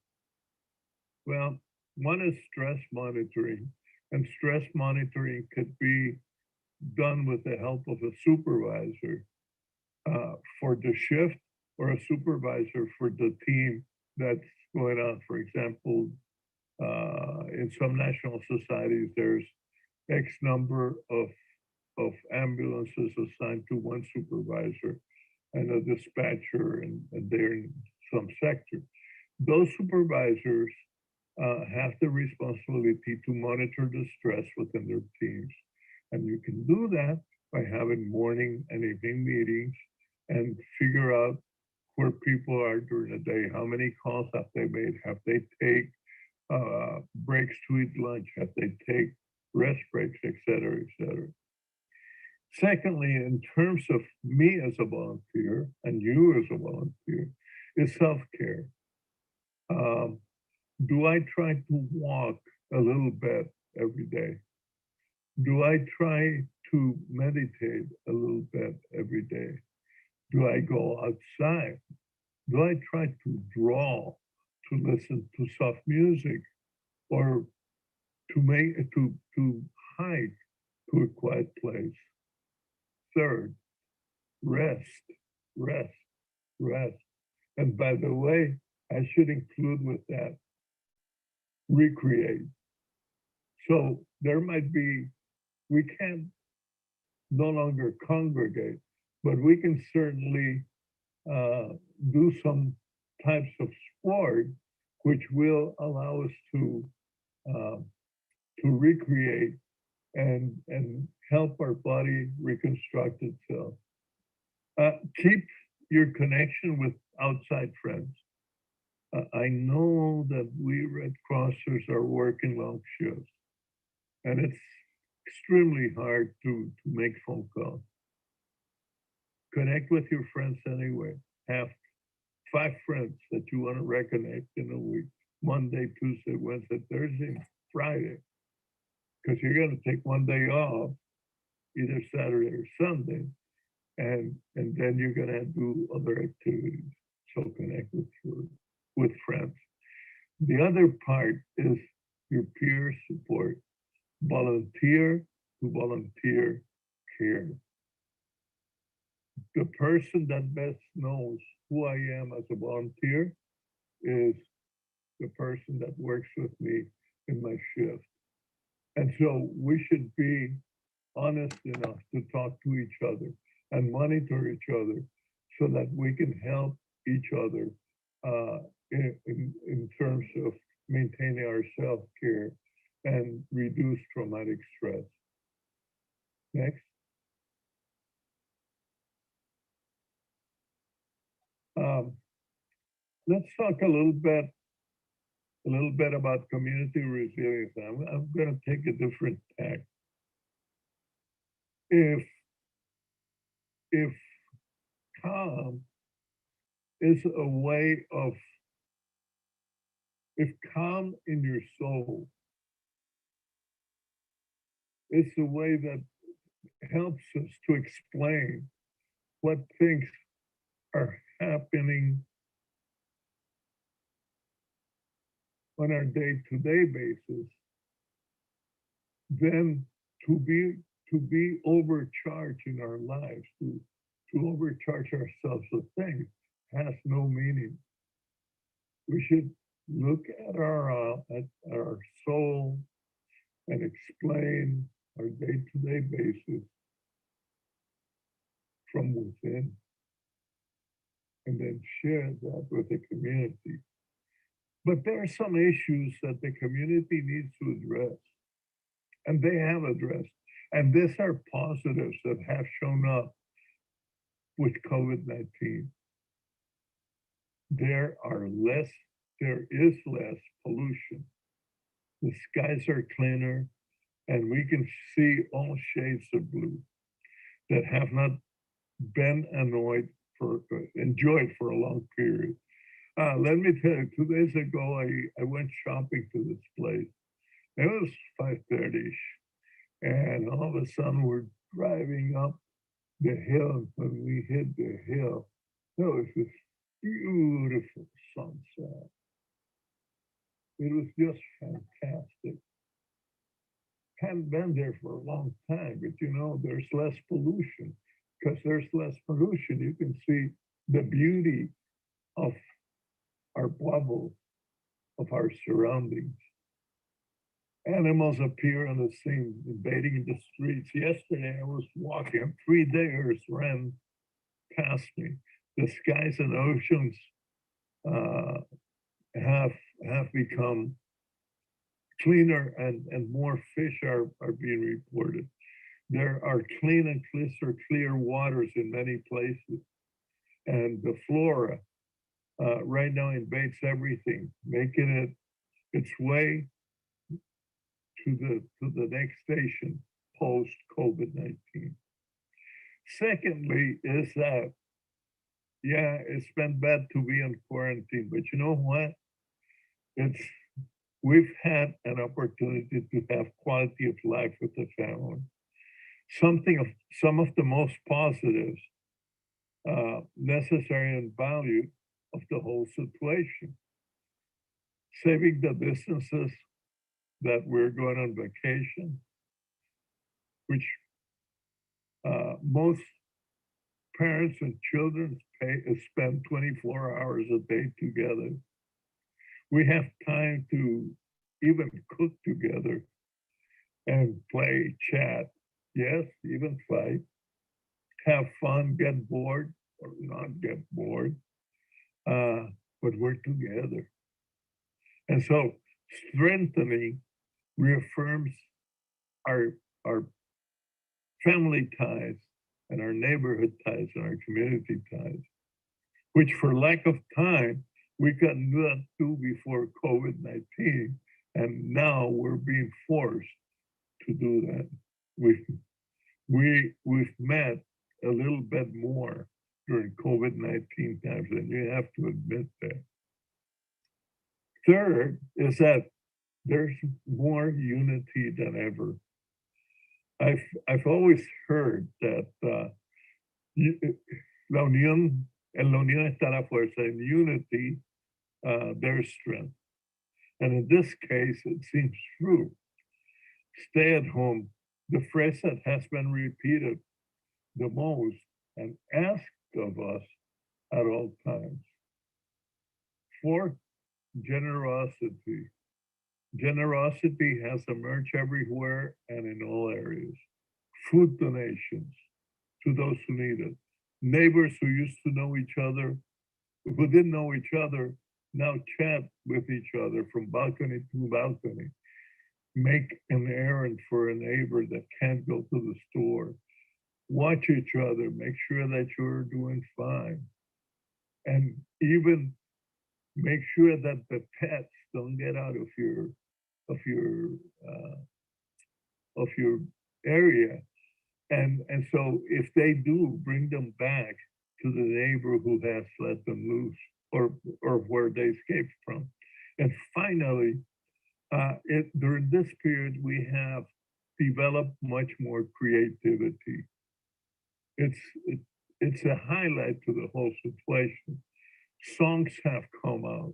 Well, one is stress monitoring, and stress monitoring could be done with the help of a supervisor for the shift or a supervisor for the team that's going on. For example, in some national societies, there's X number of ambulances assigned to one supervisor and a dispatcher, and they're in some sector. Those supervisors have the responsibility to monitor the stress within their teams. And you can do that by having morning and evening meetings and figure out where people are during the day, how many calls have they made, have they take breaks to eat lunch, have they take rest breaks, et cetera, et cetera. Secondly, in terms of me as a volunteer and you as a volunteer, is self-care. Do I try to walk a little bit every day? Do I try to meditate a little bit every day? Do I go outside? Do I try to draw, to listen to soft music, or to hike to a quiet place? Third, rest, rest, rest. And by the way, I should include with that, recreate. So there might be, we can't no longer congregate, but we can certainly do some types of sport which will allow us to recreate and help our body reconstruct itself. Keep your connection with outside friends. I know that we Red Crossers are working long shifts, and it's extremely hard to make phone calls. Connect with your friends anyway. Have 5 friends that you want to reconnect in a week: Monday, Tuesday, Wednesday, Thursday, Friday. Because you're going to take one day off, either Saturday or Sunday, and then you're going to do other activities. So connect with friends. The other part is your peer support. Volunteer to volunteer care. The person that best knows who I am as a volunteer is the person that works with me in my shift. And so we should be honest enough to talk to each other and monitor each other so that we can help each other in terms of maintaining our self-care and reduce traumatic stress. Next. Let's talk a little bit about community resilience. I'm going to take a different tack. If calm is a way of, if calm in your soul is a way that helps us to explain what things are happening on our day-to-day basis, then to be overcharged in our lives, to overcharge ourselves with things has no meaning. We should look at our soul and explain our day-to-day basis from within, and then share that with the community. But there are some issues that the community needs to address, and they have addressed. And these are positives that have shown up with COVID-19. There is less pollution. The skies are cleaner, and we can see all shades of blue that have not been enjoyed for a long period. Let me tell you, 2 days ago, I went shopping to this place. It was 5:30, and all of a sudden we're driving up the hill. When we hit the hill, there was this beautiful sunset. It was just fantastic. Hadn't been there for a long time, but there's less pollution. Because there's less pollution, you can see the beauty of our bubble, of our surroundings. Animals appear on the scene, invading the streets. Yesterday, I was walking, 3 deers ran past me. The skies and oceans uh, have become cleaner, and more fish are being reported. There are clean and crystal clear waters in many places, and the flora right now invades everything, making it its way to the next station post COVID-19. Secondly, is that yeah, it's been bad to be in quarantine, but you know what? It's we've had an opportunity to have quality of life with the family. Some of the most positives, necessary and valued of the whole situation. Saving the distances that we're going on vacation, which most parents and children spend 24 hours a day together. We have time to even cook together and play, chat, yes, even fight, have fun, get bored or not get bored, but we're together. And so strengthening reaffirms our our family ties and our neighborhood ties and our community ties, which for lack of time, we could not do before COVID-19. And now we're being forced to do that. We've met a little bit more during COVID-19 times, and you have to admit that. Third is that there's more unity than ever. I've always heard that la unión, en la unión está la fuerza, in unity there's strength. And in this case, it seems true. Stay at home, the phrase that has been repeated the most and asked of us at all times. Fourth, generosity. Generosity has emerged everywhere and in all areas. Food donations to those who need it. Neighbors who used to know each other, who didn't know each other, now chat with each other from balcony to balcony. Make an errand for a neighbor that can't go to the store. Watch each other, make sure that you're doing fine. And even make sure that the pets don't get out of of your uh, your area. And so if they do, bring them back to the neighbor who has let them loose, or where they escaped from. And finally, during this period, we have developed much more creativity. It's it, it's a highlight to the whole situation. Songs have come out.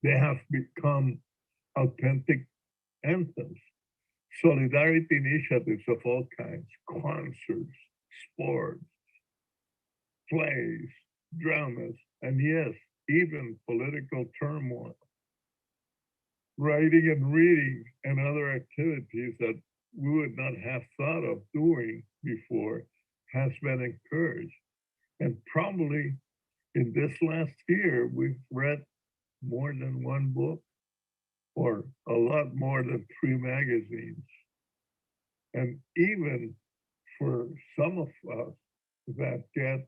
They have become authentic anthems. Solidarity initiatives of all kinds, concerts, sports, plays, dramas, and yes, even political turmoil. Writing and reading and other activities that we would not have thought of doing before has been encouraged. And probably in this last year, we've read more than one book or a lot more than 3 magazines. And even for some of us that get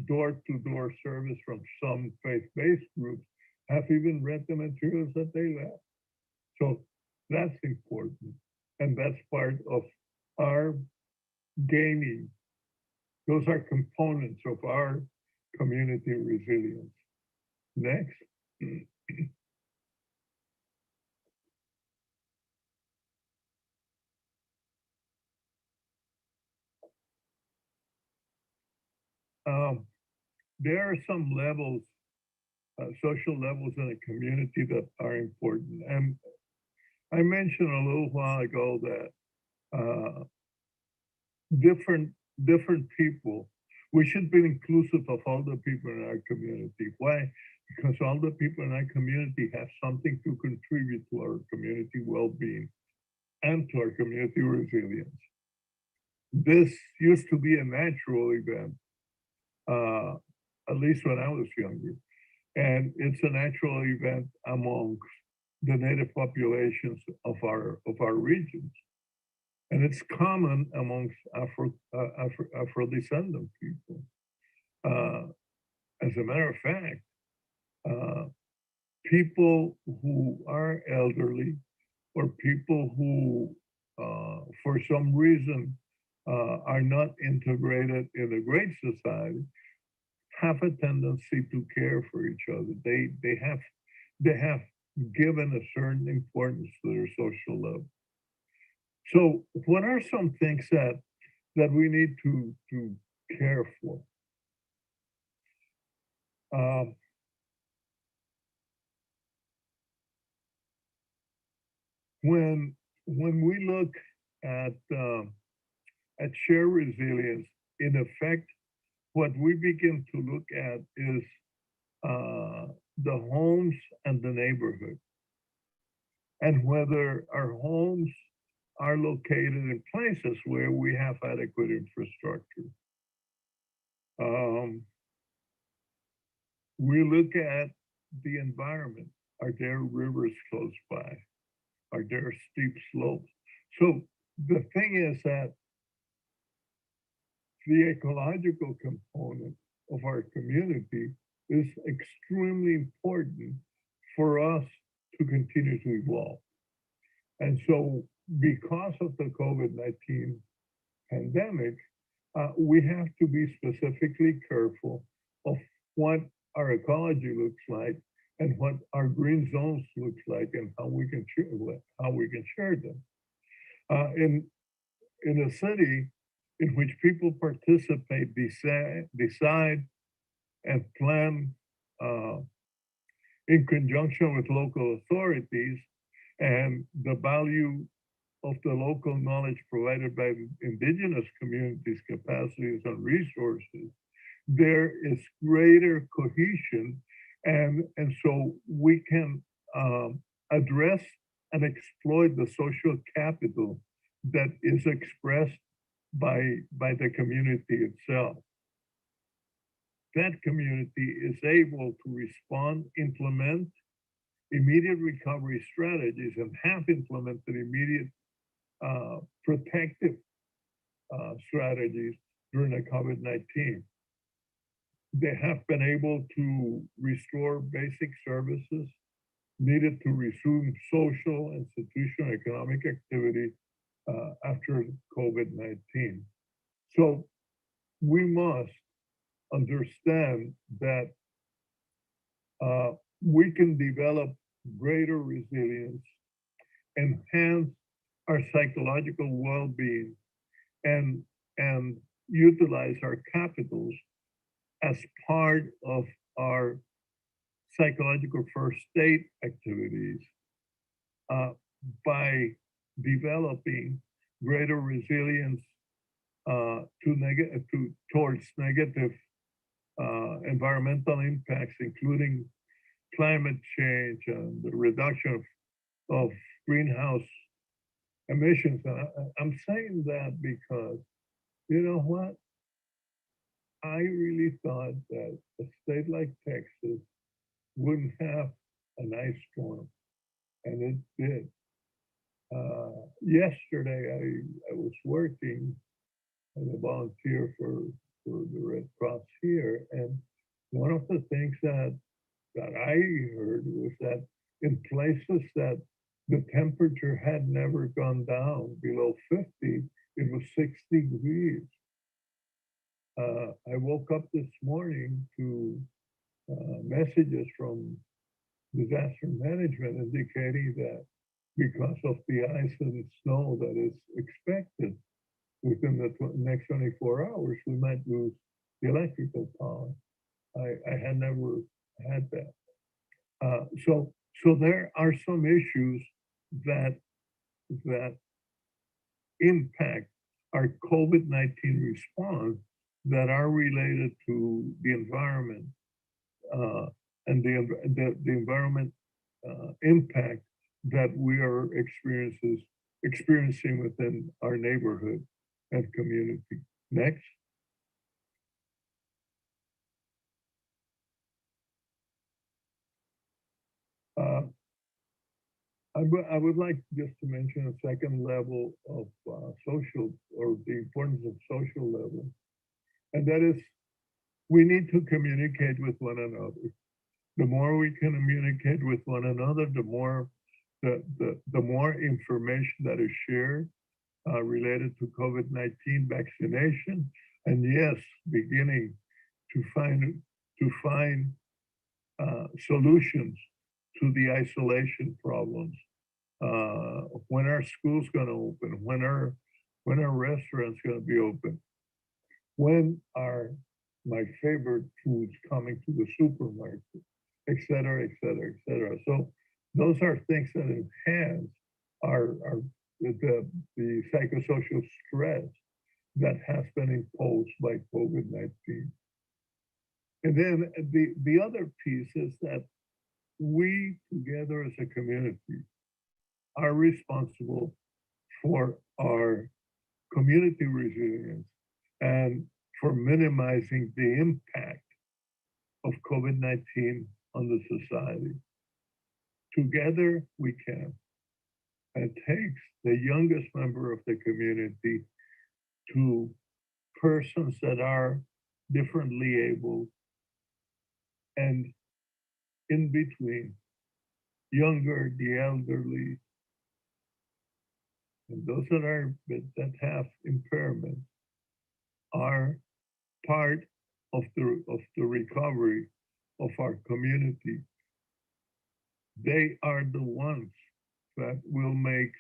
door-to-door service from some faith-based groups, have even read the materials that they left. So that's important. And that's part of our gaining. Those are components of our community resilience. Next. There are some levels, social levels in a community that are important. And I mentioned a little while ago that different people We should be inclusive of all the people in our community. Why? Because all the people in our community have something to contribute to our community well-being and to our community resilience. This used to be a natural event, uh, at least when I was younger. And it's a natural event amongst the native populations of our regions. And it's common amongst Afro-descendant people. As a matter of fact, uh, people who are elderly or people who, for some reason, are not integrated in a great society have a tendency to care for each other. They have given a certain importance to their social level. So, what are some things that we need to care for? Um, when we look at share resilience, in effect, what we begin to look at is the homes and the neighborhood, and whether our homes are located in places where we have adequate infrastructure. Um, we look at the environment. Are there rivers close by? Are there steep slopes? So the thing is that the ecological component of our community is extremely important for us to continue to evolve. And so, because of the COVID-19 pandemic, we have to be specifically careful of what our ecology looks like and what our green zones looks like and how we can share them. In a city in which people participate, decide and plan uh, in conjunction with local authorities, and the value of the local knowledge provided by indigenous communities, capacities, and resources, there is greater cohesion, and so we can address and exploit the social capital that is expressed by the community itself. That community is able to respond, implement immediate recovery strategies, and have implemented immediate protective strategies during the COVID-19. They have been able to restore basic services needed to resume social, institutional, economic activity after COVID-19. So we must understand that we can develop greater resilience, enhance our psychological well-being, and utilize our capitals as part of our psychological first aid activities by developing greater resilience towards negative environmental impacts, including climate change and the reduction of greenhouse emissions. And I'm saying that because, you know what? I really thought that a state like Texas wouldn't have an ice storm, and it did. Yesterday, I was working as a volunteer for the Red Cross here, and one of the things that I heard was that in places that the temperature had never gone down below 50, it was 60 degrees. I woke up this morning to messages from disaster management indicating that because of the ice and snow that is expected within the next 24 hours, we might lose the electrical power. I had never had that. So there are some issues that impact our COVID-19 response that are related to the environment and the environment impact that we are experiencing within our neighborhood and community. Next. Uh, I would like just to mention a second level of social, or the importance of social level, and that is we need to communicate with one another. The more we can communicate with one another, the more the more information that is shared related to COVID-19 vaccination, and yes, beginning to find solutions to the isolation problems. When are schools going to open? When are restaurants going to be open? When are my favorite foods coming to the supermarket, et cetera, et cetera, et cetera. So those are things that enhance our the psychosocial stress that has been imposed by COVID-19. And then the other piece is that we together as a community are responsible for our community resilience and for minimizing the impact of COVID-19 on the society. Together we can. And it takes the youngest member of the community to persons that are differently able, and in between, younger, the elderly, and those that have impairment are part of the recovery of our community. They are the ones that will make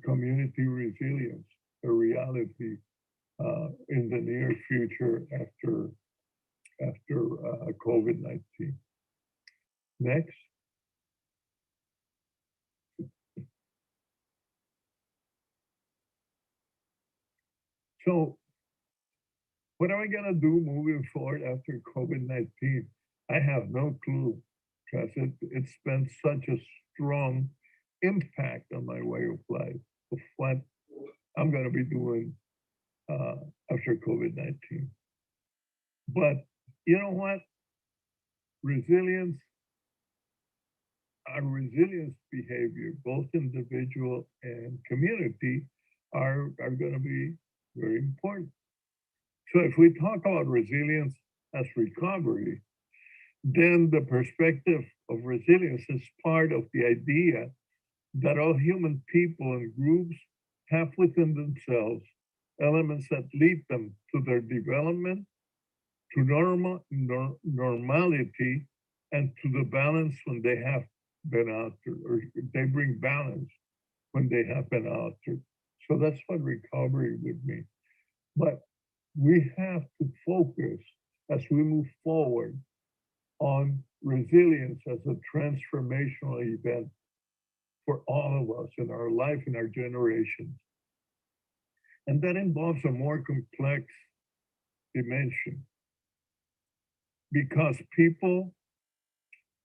community resilience a reality in the near future after COVID-19. Next. So what am I going to do moving forward after COVID-19? I have no clue, because it's been such a strong impact on my way of life, of what I'm going to be doing after COVID-19. But you know what? Resilience, our resilience behavior, both individual and community, are going to be very important. So if we talk about resilience as recovery, then the perspective of resilience is part of the idea that all human people and groups have within themselves elements that lead them to their development, to normality, and to the balance when they have been altered, or they bring balance when they have been altered. So that's what recovery would mean. But we have to focus as we move forward on resilience as a transformational event for all of us in our life, in our generations. And that involves a more complex dimension, because people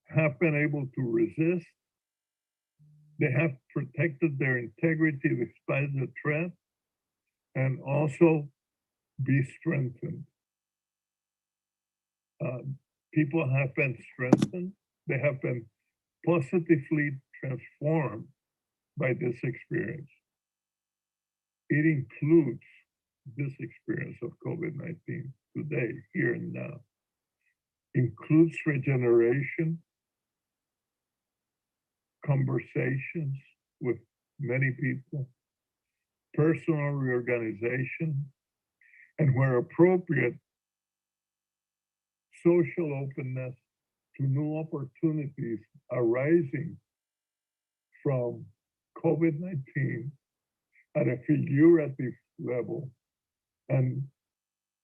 have been able to resist. They have protected their integrity despite the threat, and also be strengthened. People have been strengthened. They have been positively transformed by this experience. It includes this experience of COVID-19 today, here and now. Includes regeneration, conversations with many people, personal reorganization, and where appropriate, social openness to new opportunities arising from COVID-19 at a figurative level and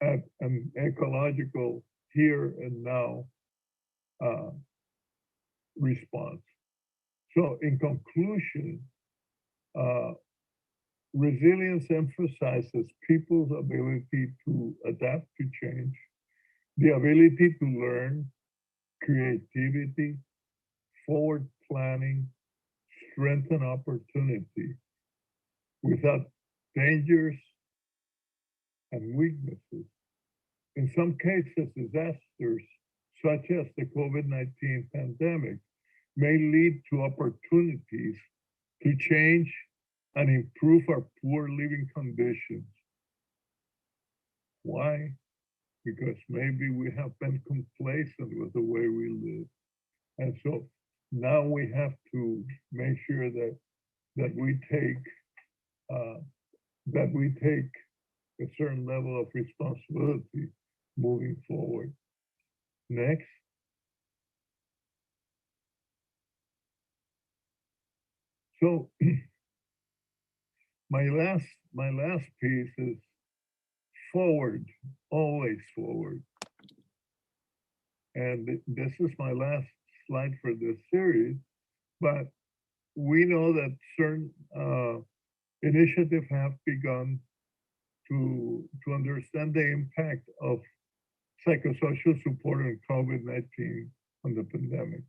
at an ecological here and now response. So in conclusion, resilience emphasizes people's ability to adapt to change, the ability to learn, creativity, forward planning, strengthen opportunity without dangers and weaknesses. In some cases, disasters such as the COVID-19 pandemic may lead to opportunities to change and improve our poor living conditions. Why? Because maybe we have been complacent with the way we live. And so now we have to make sure that we take uh, a certain level of responsibility moving forward. Next. So my last piece is forward, always forward. And this is my last slide for this series, but we know that certain initiatives have begun to understand the impact of psychosocial support on COVID-19 on the pandemic.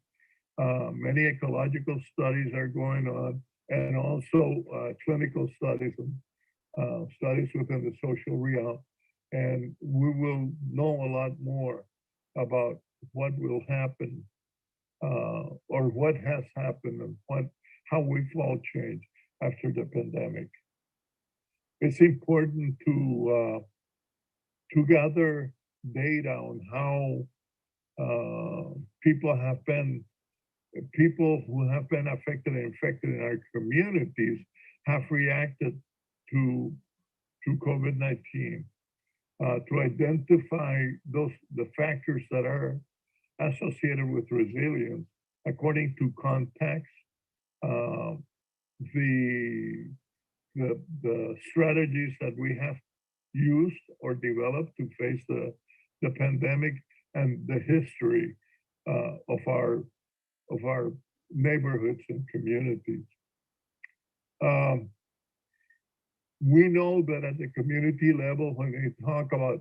Many ecological studies are going on, and also clinical studies and studies within the social realm. And we will know a lot more about what will happen or what has happened and how we've all changed after the pandemic. It's important to gather data on how people who have been affected and infected in our communities have reacted to COVID-19, to identify the factors that are associated with resilience according to context, the strategies that we have used or developed to face the pandemic, and the history of our neighborhoods and communities. We know that at the community level, when we talk about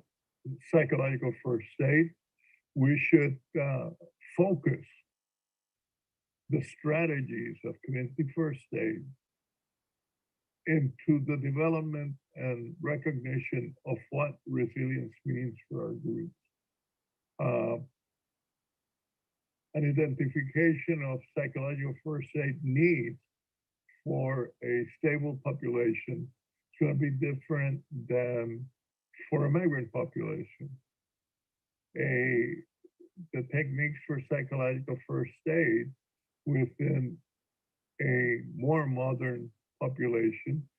psychological first aid, we should focus the strategies of community first aid into the development and recognition of what resilience means for our groups. An identification of psychological first aid needs for a stable population is going to be different than for a migrant population. The techniques for psychological first aid within a more modern population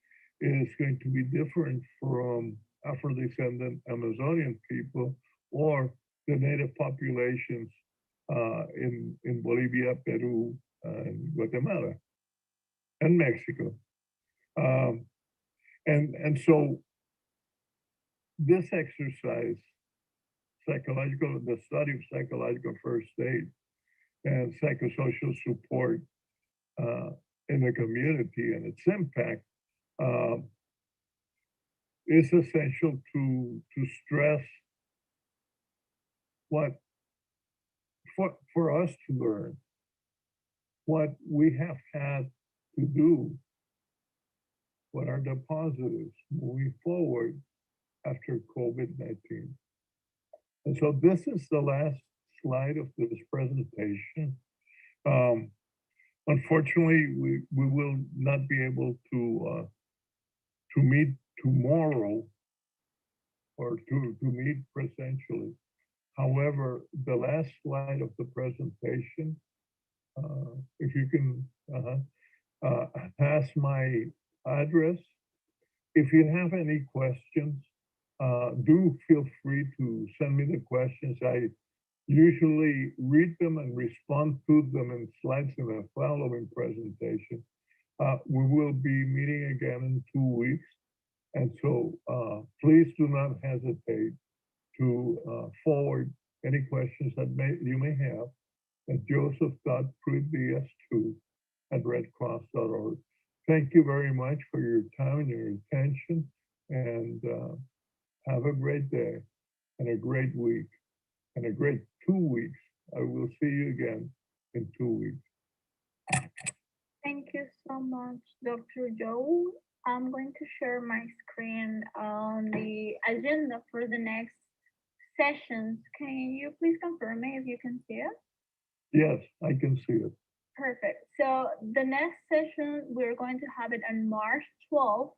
is going to be different from Afro-descendant Amazonian people or the native populations in Bolivia, Peru, and Guatemala, and Mexico. And so this exercise, the study of psychological first aid and psychosocial support in the community and its impact is essential to stress what for us to learn what we have had to do, what are the positives moving forward after COVID-19. And so this is the last slide of this presentation. Unfortunately, we will not be able to meet tomorrow or to meet presentially. However, the last slide of the presentation, if you can pass my address. If you have any questions, do feel free to send me the questions. I usually read them and respond to them in slides in the following presentation. We will be meeting again in 2 weeks. And so please do not hesitate to forward any questions that you may have at joseph.pruitt2@redcross.org. thank you very much for your time and your attention, and have a great day and a great week and a great 2 weeks. I will see you again in 2 weeks. Thank you so much, Dr. Joe. I'm going to share my screen on the agenda for the next sessions. Can you please confirm me if you can see it? Yes, I can see it. Perfect. So the next session, we're going to have it on March 12th,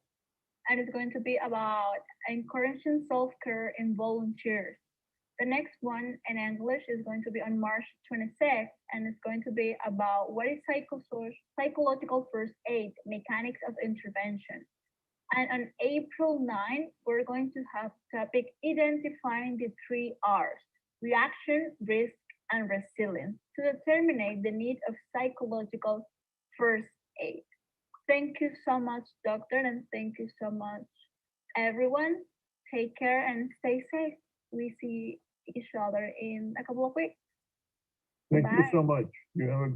and it's going to be about encouraging self-care in volunteers. The next one in English is going to be on March 26th, and it's going to be about what is psychological first aid, mechanics of intervention. And on April 9th, we're going to have topic identifying the 3 R's: reaction, risk, and resilience to determine the need of psychological first aid. Thank you so much, doctor, and thank you so much, everyone. Take care and stay safe. We see each other in a couple of weeks. Thank you Bye. so much. You have a